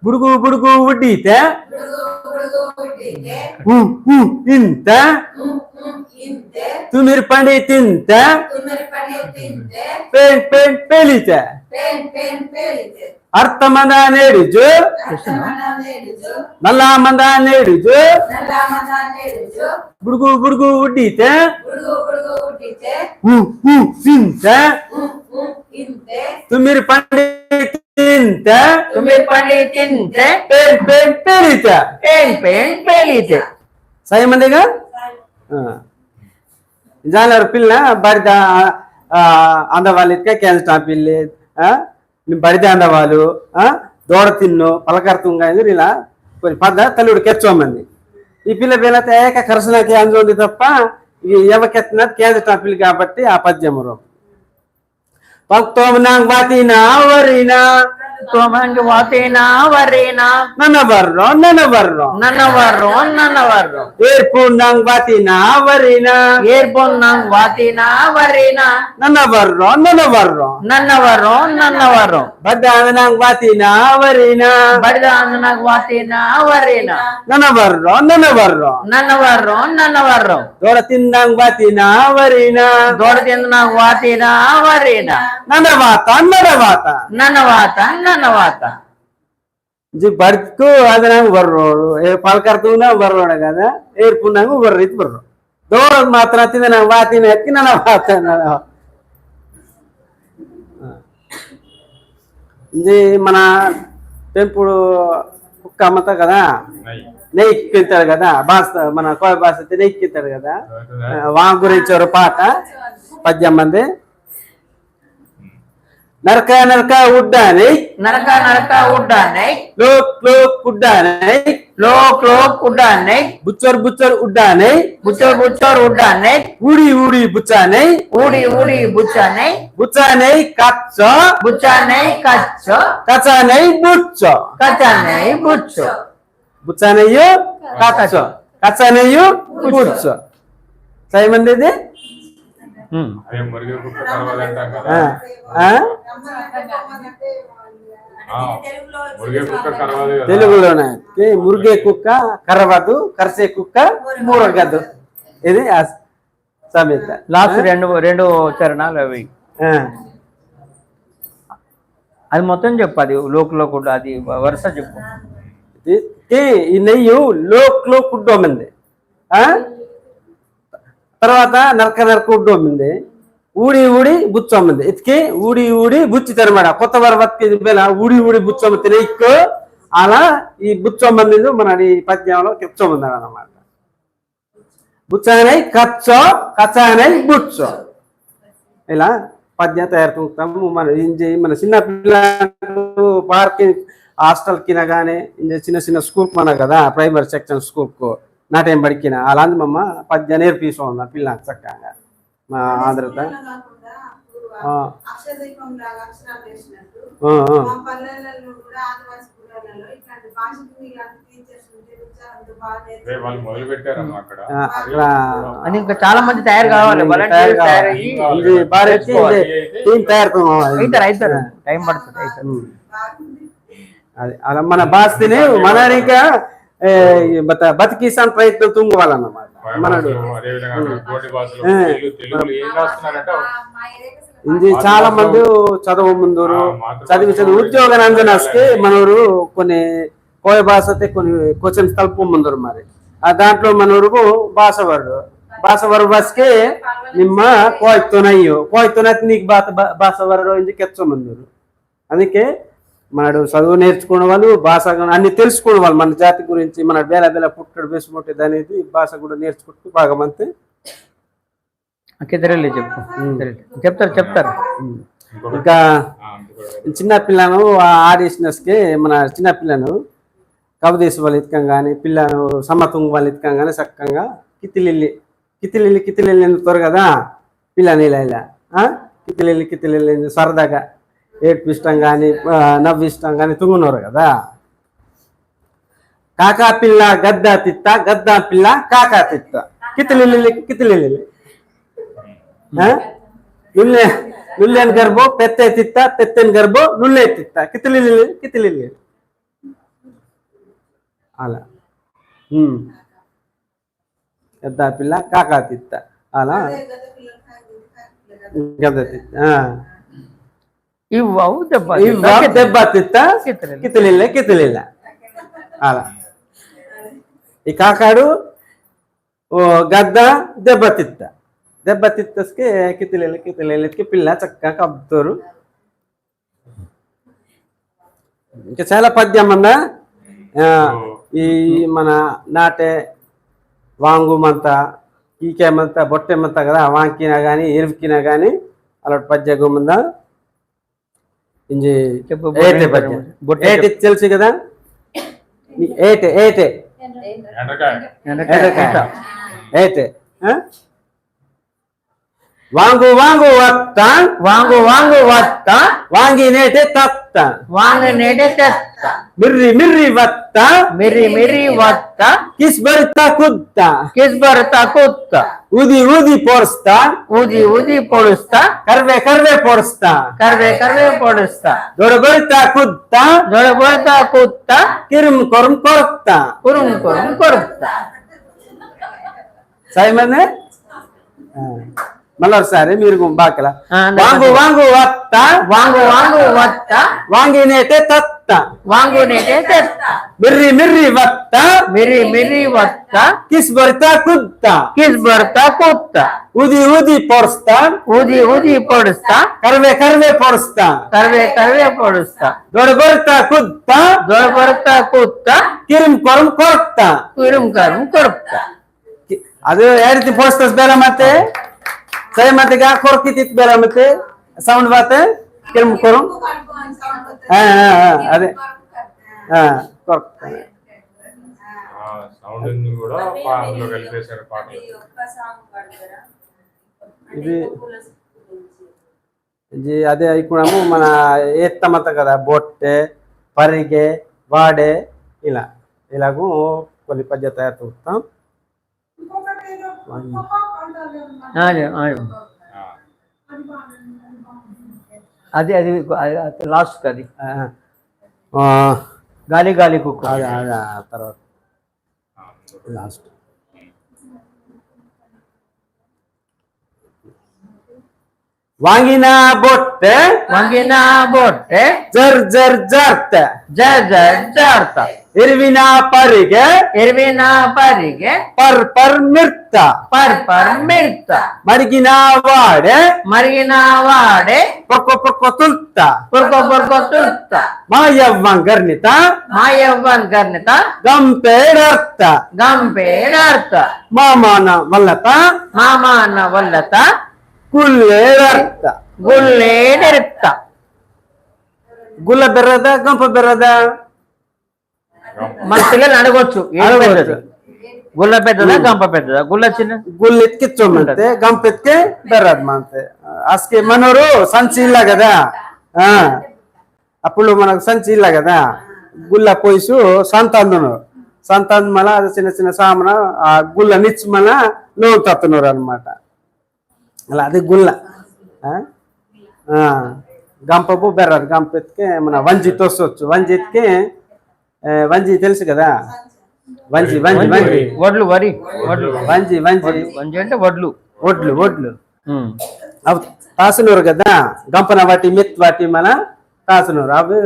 బుడుగు బుడుగు ఉడ్డీతే ఇంత తుమిరి పండి తింత పెన్ పెన్ పెలితే అర్థమంద నేడుచు నల్లామంద నేడుచు బుడుగు బుడుగు ఉడ్డీతే ఇంత తుమిరి పండి తింత పెన్ పెన్ పెలితే సై మందిగా జాలరు పిల్ల బరిద అందవాళ్ళు క్యాన్సర్ పిల్లి బరిద అందవాళ్ళు దూడ తిన్ను పలకర్తుంగా ఇలా కొన్ని పద్ద తల్లుడు కెచ్చోమంది. ఈ పిల్ల పిల్లతే ఏక కరసనకి అంజోంది తప్ప ఎవకెత్తిన క్యాన్సర్ టాపిల్ కాబట్టి ఆ పద్యము భక్తోమనాంగ్ వాతినా వరినా తోమంగ్ వాతేనా వరేనా నన్నవర్రో ఏర్పున్నాంగ్ వాతినా వరినా నన్నవర్రో బద్దాంగనాంగ్ వాతినా వరినా నన్నవర్రో దోడ తిందాంగ్ వాతినా వరినా నన్నవాత బడుకు అదనాంగ బర్రోడు పలకర్తున్నా బర్రోడు కదా ఏర్పున్నాంగ బర్రీతి బర్రో దూడ మాత్రం తిందా వాతిన ఎత్తి నన్నవాత ఇది మన పెంపుడు కుక్క అమ్మత కదా నెయ్యిక్కింతాడు కదా భాష మన కోయ భాష నెయ్యిక్కింతాడు కదా వా గురించి పాట పద్యం మంది నరక నరక ఉడ్డానై లోక్ ఉడ్డానై బుచ్చర్ ఉడ్డానై ఊడి బుచ్చానై బుచ్చానై కచ్చానై బుచ్చానయ్యో కచ్చానయ్యో బుచ్చో సై మంది ఇది తెలుగులోనే మురిగే కుక్క కరవదు కరిసే కుక్క మూరగదు ఇది సమేత లాస్ట్ రెండు చరణాలు అవి అది మొత్తం చెప్పు. అది లోకులో అది వరుస చెప్పు. ఈ నెయ్యి లోక్లో కుడ్డోమంది తర్వాత నరక ఉడ్డోమింది ఊడి బుచ్చోమ్మింది ఇతికి ఊడి బుచ్చి తెరమాడ కొత్త వరవత్కి ఊడి బుచ్చోమ్మి తినైక్కు అలా ఈ బుచ్చొమ్మంది మన ఈ పద్యంలో కెచ్చొమ్మంది అన్నమాట. బుచ్చానై కచ్చో కచ్చానై బుచ్చో ఇలా పద్యం తయారుకుంటాము. మన చిన్న పిల్లలు పార్కింగ్ హాస్టల్కి కానీ చిన్న చిన్న స్కూల్కి మన కదా ప్రైమరీ సెక్షన్ స్కూల్కు నాటేం పడికిన అలాంటి మమ్మ పద్యం నేర్పిస్తుంది పిల్లలకు చక్కగా మా ఆంధ్రత. అని ఇంకా చాలా మంది తయారు కావాలి, టైం పడుతుంది. అది అలా మన బాస్తిని మన ఇంకా బతికిసాన్ ప్రయత్నం తుంగవాలన్నమాట మనడు. ఇది చాలా మంది చదువు ముందూరు చదివి ఉద్యోగ నంజనస్కి మనూరు కొన్ని కోయ భాషతే కొన్ని క్వశ్చన్స్ తలుపు ముందరు మరి ఆ దాంట్లో మనూరుకు భాషవరు బస్కి నిమ్మ కోయతోనయ్యో కోయతోనైతే నీకు భాషవరు ఇంటి కెచ్చ ముందరు. అందుకే మనడు చదువు నేర్చుకునే వాళ్ళు భాష అన్ని తెలుసుకునే వాళ్ళు మన జాతి గురించి మన బేల బేల పుట్టడు బెసుముట్టేది అనేది భాష కూడా నేర్చుకుంటూ బాగా మంది చెప్తారు. ఇంకా చిన్నపిల్లను ఆడిషనర్స్కి మన చిన్నపిల్లను కవదేశ వాళ్ళు ఇతకం కానీ పిల్లను సమతుంగ వాళ్ళు ఇతకం కానీ చక్కగా కితిలిల్లి ఎందుతారు కదా పిల్లని ఇలా కితిలిల్లి సరదాగా ఏడ్పిష్టం కానీ నవ్విష్టం కానీ తుంగున్నారు కదా. కాకా పిల్ల గద్దా తిత్త గద్దా పిల్ల కాకా తిత్త కితిలిల్లి నుల్లేని గర్భో పెత్తే తిత్త పెత్తెని గర్భో నుల్లే తిత్త కితిలిల్లి అలా గద్దా పిల్ల కాకా తిత్త అలా గద్ద తిత్త దెబ్బ తిత్త కితిలిల్ల అలా. ఈ కాకాడు గద్ద దెబ్బ తిత్తస్కి కితిలిల్లకి పిల్ల చక్కగా కప్పుతారు. ఇంకా చాలా పద్యం అన్నా ఈ మన నాటే వాంగుమంత ఈకేమంత బొట్టెమంత కదా వాంకినా కానీ ఎరువుకినా కానీ అలాంటి పద్యం ఉందా. ఏటి తెలుసు కదా ఏటే వాంగు వత్త వాంగి నేటే తత్త మిర్రి వత్త కిస్ బర్తా కుత్త ఊది పొడుస్తా కర్వే పొడుస్తా దొడబడతా కుత్త కిరుం కొరం కొరుక్తా సై మంది మళ్ళీ ఒకసారి మీరు బాకల వాంగు వత్త వాంగి నేటే తత్త మిర్రి వత్త కిస్ బర్తా కుత్త ఊది పొడుస్తా కర్వే పొడుస్తా దొడబడతా కుత్త కిరుం కొరం కొరుక్తా ಅದು ಯಾವ ರೀತಿ ಪೋಸ್ಟಸ್ ಬೇರೆ ಮತ್ತೆ ಸೈ ಮತ್ತೆ ಕೊರಕಿ ಬೇರೆ ಮತ್ತೆ ಸೌಂಡ್ ಬಾತೆ ಕಿರುಮ್ ಕೊರು అదే ఇది అదే అయిపోయాము మన ఏత్తమత కదా బొట్టె పరిగె వాడే ఇలాగూ కొన్ని పద్య తయారు చూస్తాం. అది లాస్ట్ అది గాలి కుక్క తర్వాత last వంగిన బొట్టె వంగిన బొట్టె జర్ జర్ Jartha జర్ జర్ Jartha ఇరివిన పరిగె ఎరివిన పరిగె per మిర్త per మిర్త మరిగిన వాడే మరిగిన వాడే పొక్క తుల్త పుర్కో తుర్త మాయవ్వం గర్నిత మాయవ్వన్ గర్నిత గంపేడర్త గంపేడార్త మామాన వల్లత మామాన వల్లత గుల్లేడర్త గుల్లేడెర్త గుల్ల బెర్రద గంప బెర్రద మన పిల్లలు అడగొచ్చు ఏది పెద్దది గుల్ల పెద్దదా గంప పెద్దదా గుల్ల చిన్న గుల్ ఎత్కిచ్చోమంతే గంప ఎత్కే బెర్రదు మంతే అస్కే మనోరు సంచి ಇಲ್ಲ కదా అప్పుడు మనకు సంచి ಇಲ್ಲ కదా గుల్ల పోయిసు సంతాందును మళ్ళ అది చిన్న చిన్న సామన ఆ గుల్ల నిచ్చి మన లోన్ తత్తున్నారు అనమాట అలా అది గుల్ల గంపపు బెర్రదు గంప ఎత్తికే మన వంజి తోసొచ్చు వంజి ఎత్తికే వంజి తెలుసు కదా వంజి వంజి వంజి వడ్లు వరి వడ్లు వంజి వంజి వంజి అంటే వడ్లు ఒడ్లు అవి తాసునూరు కదా గంపన వాటి మెత్ వాటి మన తాసునూరు అవి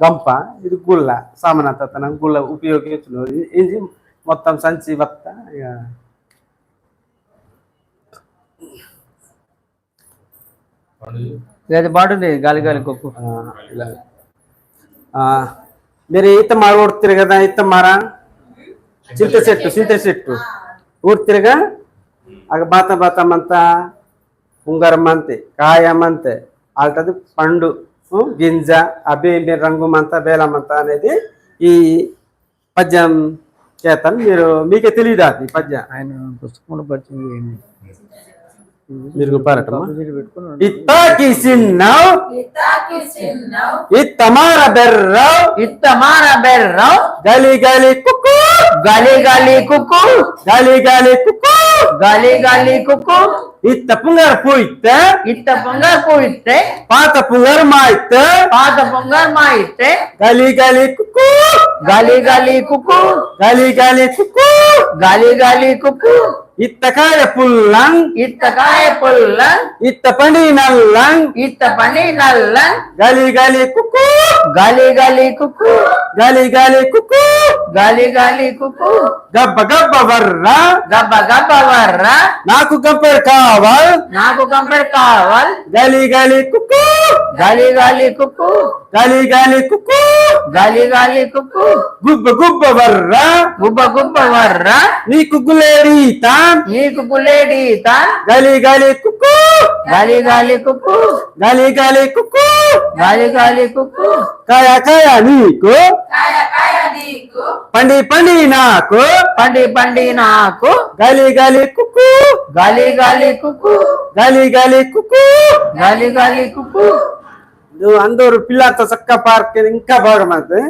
గంప ఇది గుళ్ళ సామానంతనం గుళ్ళ ఉపయోగించున్నారు ఇది మొత్తం సంచి వత్త ఇక అది బాగుంది గాలి గాలి కొక్కు ఇలా మీరు ఈత మార ఊడుతారు కదా ఈత మారా చింత చెట్టు ఊడుతారుగా అక్కడ బాతమంతా ఉంగరం అంతే కాయం అంతే వాళ్ళది పండు గింజ అభి రంగుమంతా బేలమంతా అనేది ఈ పద్యం చేతను మీకే తెలియదు అది పద్యం ఆయన పుస్తకంలో పరిచయం మీరు పారటమా పెట్టుకున్నాడు ఇత్తాకి సిన్నవ్ ఇత్తమార బెర్రవ్ ఇత్తమార బెర్రవ్ గలి గలి కుక్కు గాలి గాలి కుక్కు గలి గలి కుక్కు గాలి గాలి కుక్కు ఇత్త పుంగర్ పూయితే ఇత్త పొంగర్ పోయితే పాత పుంగర్ మాయితే పాత పొంగర్ మాయితే గలి గలి కుక్కు గాలి గాలి కుక్కు గలి గలి కుక్కు గాలి గాలి కుక్కు ఇత్తకాయ పుల్లం ఇత్తకాయ పుల్ల ఇత్త పండి నల్లం ఇత్త పని నల్ల గలి గలి కుక్కు గాలి గాలి కుక్కు గలి గలి కుక్కు గాలి గాలి కుక్కు గబ్బ గబ్బ వర్ర గబ్బ గబ్బ వర్ర నాకు గంపర్ కావాల్ నాకు కంపెనీ కావాలి గలి గలి కుక్కు గాలి గాలి కుక్కు గలి గలి కుక్కు గాలి గాలి కుక్కు గుబ్బ గుబ్బ వర్ర గుబ్బ గుబ్బ వర్ర నీకు గులేరీత నీకు గులేడీత గలి గలి కుక్కు గాలి గాలి కుక్కు గలి గలి కుక్కు గాలి గాలి కుక్కు కాయ కాయ నీకు పండి పండి నాకు పండి పండి నాకు గలి గలి కుక్కు గాలి గాలి కుక్కు గలి గలి కుక్కు గాలి గాలి కుక్కు నువ్వు అందరూ పిల్లలతో చక్క పార్క్ ఇంకా బాగా మాకు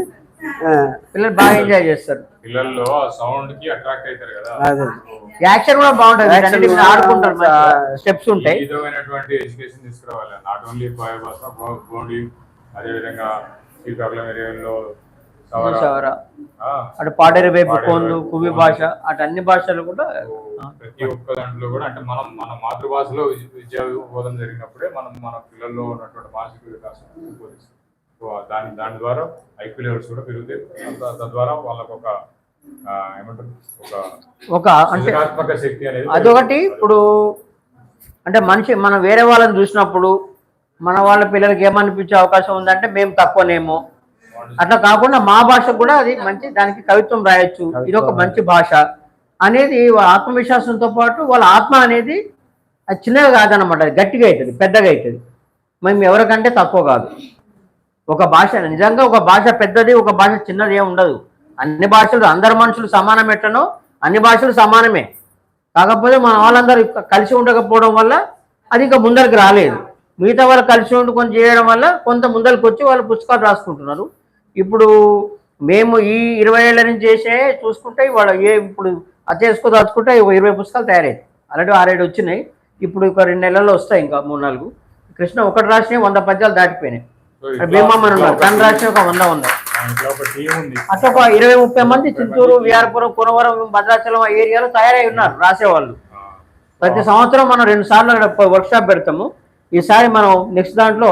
పిల్లలు బాగా ఎంజాయ్ చేస్తారు పిల్లల్లో ఆ సౌండ్ కి అట్రాక్ట్ అవుతారు కదా. అదే యాక్షన్ కూడా బాగుంటది Action అన్నిటికీ ఆడుకుంటారు స్టెప్స్ ఈ ఉంటాయి విధమైనటువంటి ఎడ్యుకేషన్ తీసుకురావాలి. నాట్ ఓన్లీ గోండి, అదే విధంగా శ్రీకాకుళం ఏరియాలో సవర అటు పాడేరు వైపు కోందు కువి భాష అటు అన్ని భాషలు కూడా ప్రతి ఒక్క దాంట్లో కూడా అంటే మన మాతృభాషలో విద్యా బోధన జరిగినప్పుడే మన పిల్లల్లో ఉన్నటువంటి మానసిక వికాసం బోధిస్తాం. సో దాని ద్వారా ఐక్యూ లెవెల్స్ కూడా పెరుగుతాయి. తద్వారా వాళ్ళకు ఒక ఏమంటారు ఒక అంటే సృజనాత్మక శక్తి అనేది అదొకటి. ఇప్పుడు అంటే మనం వేరే వాళ్ళని చూసినప్పుడు మన వాళ్ళ పిల్లలకి ఏమనిపించే అవకాశం ఉందంటే మేము తక్కువనేమో, అట్లా కాకుండా మా భాష కూడా అది మంచి, దానికి కవిత్వం రాయొచ్చు, ఇది ఒక మంచి భాష అనేది ఆత్మవిశ్వాసంతో పాటు వాళ్ళ ఆత్మ అనేది అది చిన్నగా కాదనమాట, అది గట్టిగా అవుతుంది, పెద్దగా అవుతుంది. మేము ఎవరికంటే తక్కువ కాదు. ఒక భాష నిజంగా ఒక భాష పెద్దది, ఒక భాష చిన్నది ఏమి ఉండదు. అన్ని భాషలు అందరు మనుషులు సమానం ఎట్లనో అన్ని భాషలు సమానమే. కాకపోతే మన వాళ్ళందరూ కలిసి ఉండకపోవడం వల్ల అది ఇంకా ముందరికి రాలేదు. మిగతా వాళ్ళు కలిసి ఉండుకొని చేయడం వల్ల కొంత ముందరికి వచ్చి వాళ్ళు పుస్తకాలు రాసుకుంటున్నారు. ఇప్పుడు మేము ఈ 20 ఏళ్ళ నుంచి చేసే చూసుకుంటే వాళ్ళు ఇప్పుడు అది దాచుకుంటే 20 పుస్తకాలు తయారయ్యాయి. ఆల్రెడీ 6-7 వచ్చినాయి. ఇప్పుడు ఒక 2 నెలల్లో వస్తాయి, ఇంకా 3-4. కృష్ణ ఒకటి రాసినవి 100 పద్యాలు దాటిపోయినాయి. భీమమ్మని ఉన్నారు, తను రాసిన ఒక 100 ఉన్నాయి. అట్లా ఒక 20-30 మంది చిత్తూరు, విఆర్పురం, కురవరం, భద్రాచలం ఆ ఏరియాలో తయారై ఉన్నారు రాసేవాళ్ళు. ప్రతి సంవత్సరం మనం 2 సార్లు వర్క్ షాప్ పెడతాము. ఈసారి మనం నెక్స్ట్ దాంట్లో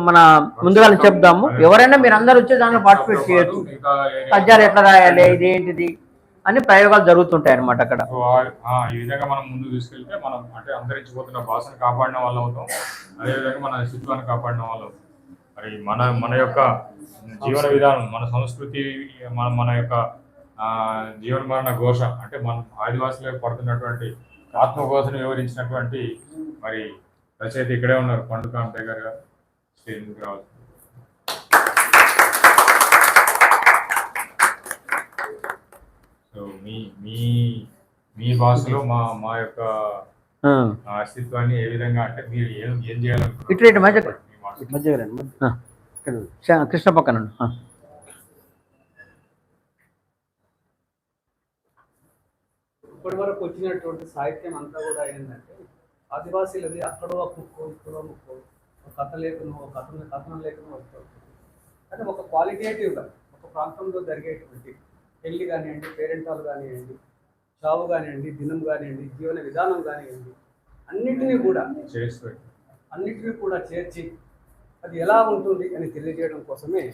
మన ముందుగా చెప్దాము. ఎవరైనా మీరు అందరు వచ్చి దాంట్లో పార్టిసిపేట్ చేయొచ్చు. పద్యాలు ఎట్లా రాయాలి, ఇదేంటిది అని ప్రయోగాలు జరుగుతుంటాయి అన్నమాట అక్కడ. ఈ విధంగా మనం ముందు తీసుకెళ్తే మనం అంటే అంతరించిపోతున్న భాషను కాపాడిన వాళ్ళు అవుతాం, అదేవిధంగా మన అస్తిత్వాన్ని కాపాడిన వాళ్ళు అవుతాం. మరి మన యొక్క జీవన విధానం, మన సంస్కృతి, మన యొక్క జీవనమరణ ఘోష అంటే మన ఆదివాసులకు పడుతున్నటువంటి ఆత్మఘోషను వివరించినటువంటి మరి రచయిత ఇక్కడే ఉన్నారు, పండు కాంటే గారు స్టేజ్ రావాలి. సో మీ భాషలో మా యొక్క అస్తిత్వాన్ని ఏ విధంగా అంటే మీరు ఏం చేయాలనుకుంటున్నారు? కృష్ణ పక్కన ఇప్పటి వరకు వచ్చినటువంటి సాహిత్యం అంతా కూడా ఏంటంటే ఆదివాసీలది అక్కడో కుక్కో ఇక్కడో ముక్కో ఒక కథ లేఖను ఒక కథనం లేఖను వస్తుంది. అంటే ఒక క్వాలిటేటివ్గా ఒక ప్రాంతంలో జరిగేటువంటి పెళ్లి కానివ్వండి, పేరెంటాలు కానివ్వండి, చావు కానివ్వండి, దినం కానివ్వండి, జీవన విధానం కానివ్వండి, అన్నిటినీ కూడా చేర్చి అది ఎలా ఉంటుంది అని తెలియజేయడం కోసమే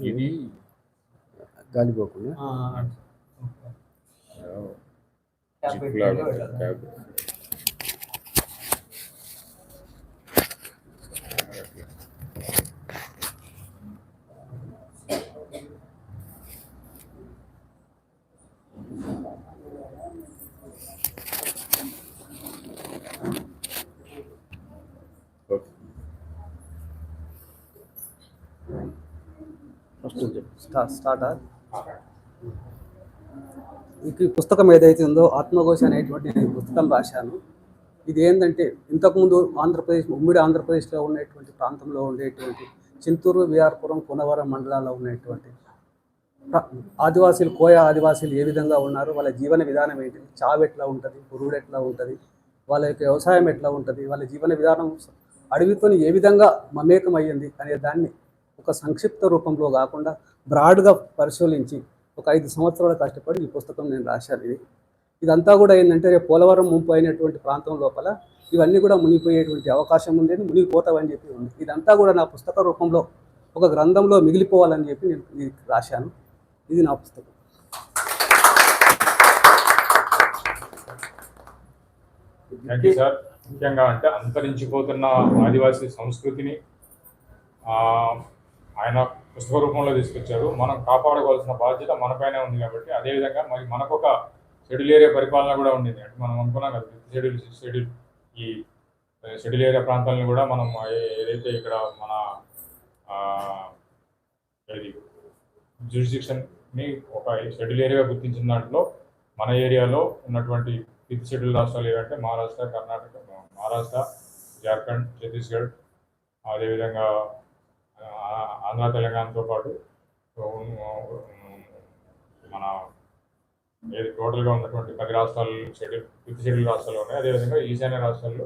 ఇది గాలిపోకుండా ఈ పుస్తకం ఏదైతే ఉందో ఆత్మఘోష అనేటువంటి నేను పుస్తకం రాశాను. ఇది ఏంటంటే ఇంతకుముందు ఉమ్మడి ఆంధ్రప్రదేశ్లో ఉన్నటువంటి ప్రాంతంలో ఉండేటువంటి చింతూరు, విఆర్పురం, కోనవరం మండలాల్లో ఉన్నటువంటి ఆదివాసీలు, కోయ ఆదివాసీలు ఏ విధంగా ఉన్నారు, వాళ్ళ జీవన విధానం ఏంటి, చావు ఎట్లా ఉంటుంది, పురుగుడు ఎట్లా ఉంటుంది, వాళ్ళ యొక్క వ్యవసాయం ఎట్లా ఉంటుంది, వాళ్ళ జీవన విధానం అడవితో ఏ విధంగా మమేకం అయ్యింది అనే దాన్ని ఒక సంక్షిప్త రూపంలో కాకుండా బ్రాడ్గా పరిశీలించి ఒక 5 సంవత్సరాలు కష్టపడి ఈ పుస్తకం నేను రాశాను. ఇదంతా కూడా ఏంటంటే రేపు పోలవరం ముంపు అయినటువంటి ప్రాంతం లోపల ఇవన్నీ కూడా మునిగిపోయేటువంటి అవకాశం ఉండేది, మునిగిపోతావని చెప్పి ఉంది. ఇదంతా కూడా నా పుస్తక రూపంలో ఒక గ్రంథంలో మిగిలిపోవాలని చెప్పి నేను ఇది రాశాను. ఇది నా పుస్తకం. Thank you sir. ముఖ్యంగా అంటే అంతరించిపోతున్న ఆదివాసీ సంస్కృతిని ఆయన పుస్తక రూపంలో తీసుకొచ్చారు. మనం కాపాడుకోవాల్సిన బాధ్యత మనపైనే ఉంది కాబట్టి, అదేవిధంగా మరి మనకు ఒక షెడ్యూల్ ఏరియా పరిపాలన కూడా ఉండింది. అంటే మనం అనుకున్నాం కదా, షెడ్యూల్ ఈ షెడ్యూల్ ఏరియా ప్రాంతాలను కూడా మనం ఏదైతే ఇక్కడ మన జ్యూరిస్డిక్షన్ని ఒక షెడ్యూల్ ఏరియాగా గుర్తించిన దాంట్లో మన ఏరియాలో ఉన్నటువంటి 5th షెడ్యూల్ రాష్ట్రాలు ఏవంటే మహారాష్ట్ర, కర్ణాటక, జార్ఖండ్, ఛత్తీస్గఢ్, అదేవిధంగా ఆంధ్ర, తెలంగాణతో పాటు మన టోటల్గా ఉన్నటువంటి 10 రాష్ట్రాలు 5th షెడ్యూల్ రాష్ట్రాలు ఉన్నాయి. అదేవిధంగా ఈశాన్య రాష్ట్రాల్లో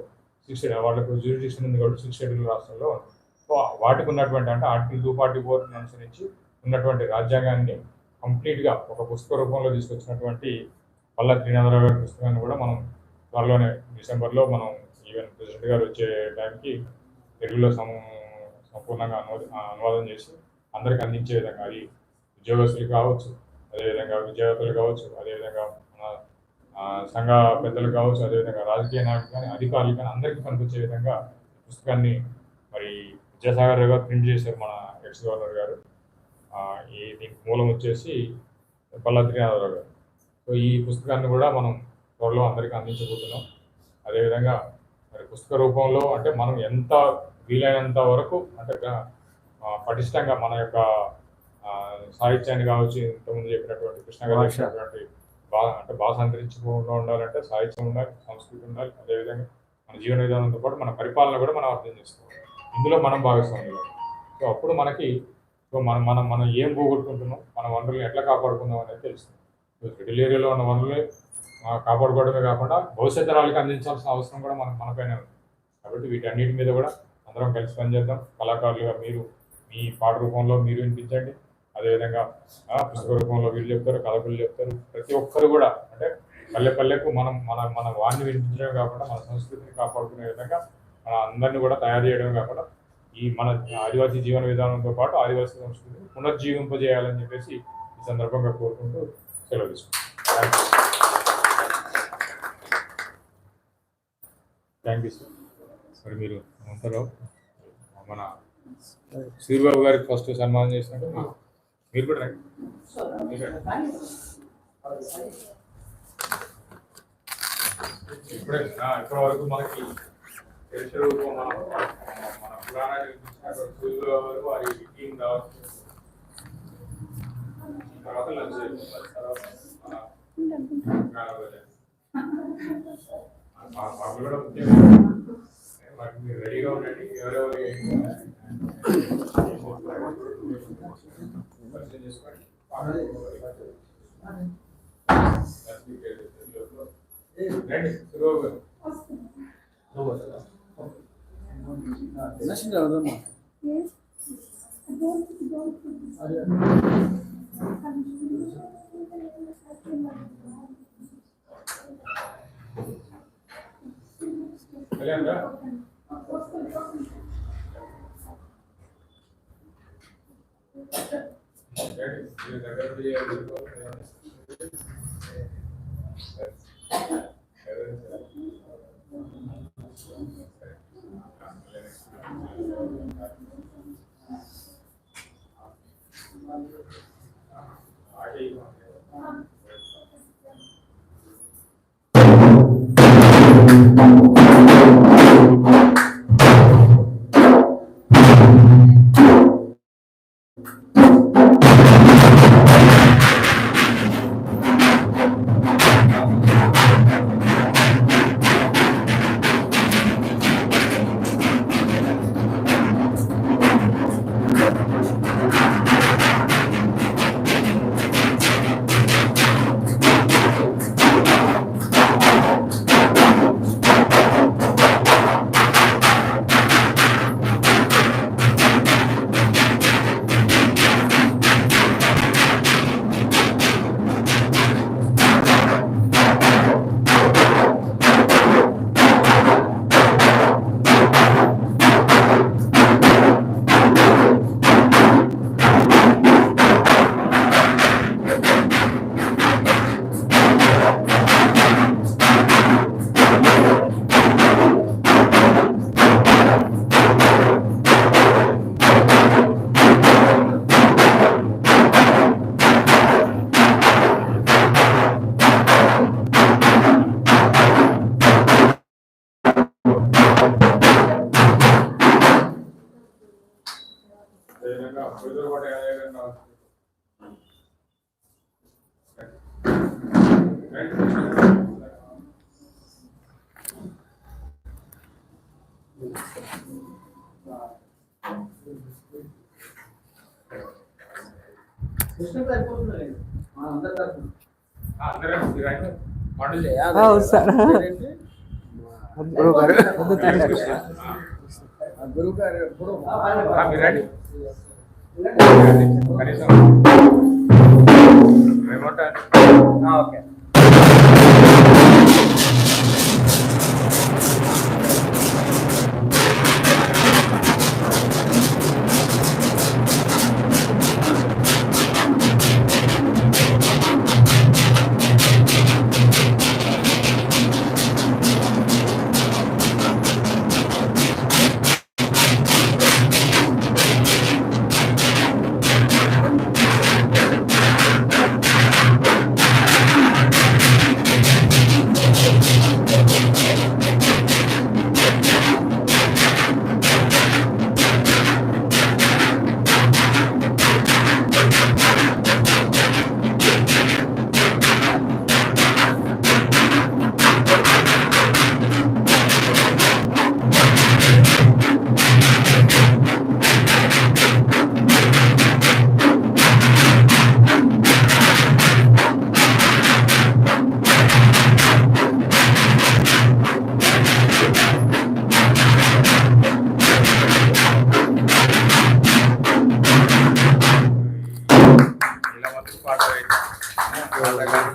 6 షెడ్యూల్ వాళ్ళకు జ్యూరిస్డిక్షన్ ఉంది కాబట్టి 6 షెడ్యూల్ రాష్ట్రాల్లో ఉంది. సో వాటికి ఉన్నటువంటి అంటే ఆర్టికల్ 244 అనుసరించి ఉన్నటువంటి రాజ్యాంగాన్ని కంప్లీట్గా ఒక పుస్తక రూపంలో తీసుకొచ్చినటువంటి పల్లా త్రినాథరావు గారి పుస్తకాన్ని కూడా మనం త్వరలోనే డిసెంబర్లో మనం ఈవెన్ ప్రెసిడెంట్ గారు వచ్చే టైంకి తెలుగులో సంపూర్ణంగా అనువాదం చేసి అందరికి అందించే విధంగా, అది ఉద్యోగస్తులు కావచ్చు, అదేవిధంగా విద్యావేత్తలు కావచ్చు, అదేవిధంగా మన సంఘ పెద్దలు కావచ్చు, అదేవిధంగా రాజకీయ నాయకులు కానీ అధికారులు కానీ అందరికీ కనిపించే విధంగా పుస్తకాన్ని మరి విద్యాసాగర్ రావు గారు ప్రింట్ చేశారు, మన ఎక్స్ గవర్నర్ గారు. దీనికి మూలం వచ్చేసి పల్లా త్రినాథరావు గారు. సో ఈ పుస్తకాన్ని కూడా మనం త్వరలో అందరికీ అందించబోతున్నాం. అదేవిధంగా మరి పుస్తక రూపంలో అంటే మనం ఎంత వీలైనంత వరకు అంటే పటిష్టంగా మన యొక్క సాహిత్యాన్ని కావచ్చు, ఇంతకుముందు చెప్పినటువంటి కృష్ణ గారు చెప్పినటువంటి అంటే భాష అంతరించకుండా ఉండాలంటే సాహిత్యం ఉండాలి, సంస్కృతి ఉండాలి, అదేవిధంగా మన జీవన విధానంతో పాటు మన పరిపాలన కూడా మనం అర్థం చేసుకోవాలి. ఇందులో మనం భాగస్వామ్యం. సో అప్పుడు మనకి మనం ఏం పోగొట్టుకుంటున్నాం, మన వనరులను ఎట్లా కాపాడుకుందాం అనేది తెలుస్తుంది. మిడిల్ ఏరియాలో ఉన్న వనరులు కాపాడుకోవడమే కాకుండా భవిష్యత్ తరాలకు అందించాల్సిన అవసరం కూడా మనపైనే ఉంది. కాబట్టి వీటన్నిటి మీద కూడా అందరం కలిసి పనిచేద్దాం. కళాకారులుగా మీరు మీ పాట రూపంలో మీరు వినిపించండి, అదేవిధంగా పుస్తక రూపంలో వీళ్ళు చెప్తారు, కళకులు చెప్తారు. ప్రతి ఒక్కరు కూడా అంటే పల్లె పల్లెకు మన వాడిని వినిపించడమే కాకుండా మన సంస్కృతిని కాపాడుకునే విధంగా మన అందరినీ కూడా తయారు చేయడమే కాకుండా ఈ మన ఆదివాసీ జీవన విధానంతో పాటు ఆదివాసీ సంస్కృతిని పునర్జీవింపజేయాలని చెప్పేసి ఈ సందర్భంగా కోరుకుంటూ సెలవు తీసుకుంటాం. Thank you sir. మరి మీరు అంతలో మన సూర్యబాబు గారికి ఫస్ట్ సన్మానం చేసినట్టు మీరు కూడా రండి. ఇప్పటి వరకు మనకి తెలిసిన రూపం మన పురాణాన్ని వినిపించినటువంటి సూర్యబాబు గారు వారి టీం కావచ్చు, తర్వాత లంచ్ మాకు కూడా ముఖ్యంగా మాకు మీరు రెడీగా ఉండండి. ఎవరెవరి పరిచయం చేసుకోండి. రండి సుబాబు గారు. కళ్యాణ్ ఓకే.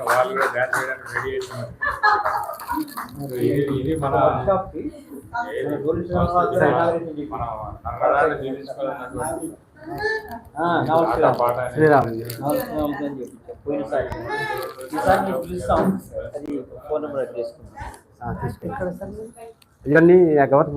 వాళ్ళు కూడా డ్యాన్స్ చేయడానికి రెడీ చేస్తున్నారు. ఇది మన మన నల్లరాళ్ళు జీవించుకోవాలన్నటువంటి పాట అనేది శ్రీరామ్ ఇవన్నీ గవర్నమెంట్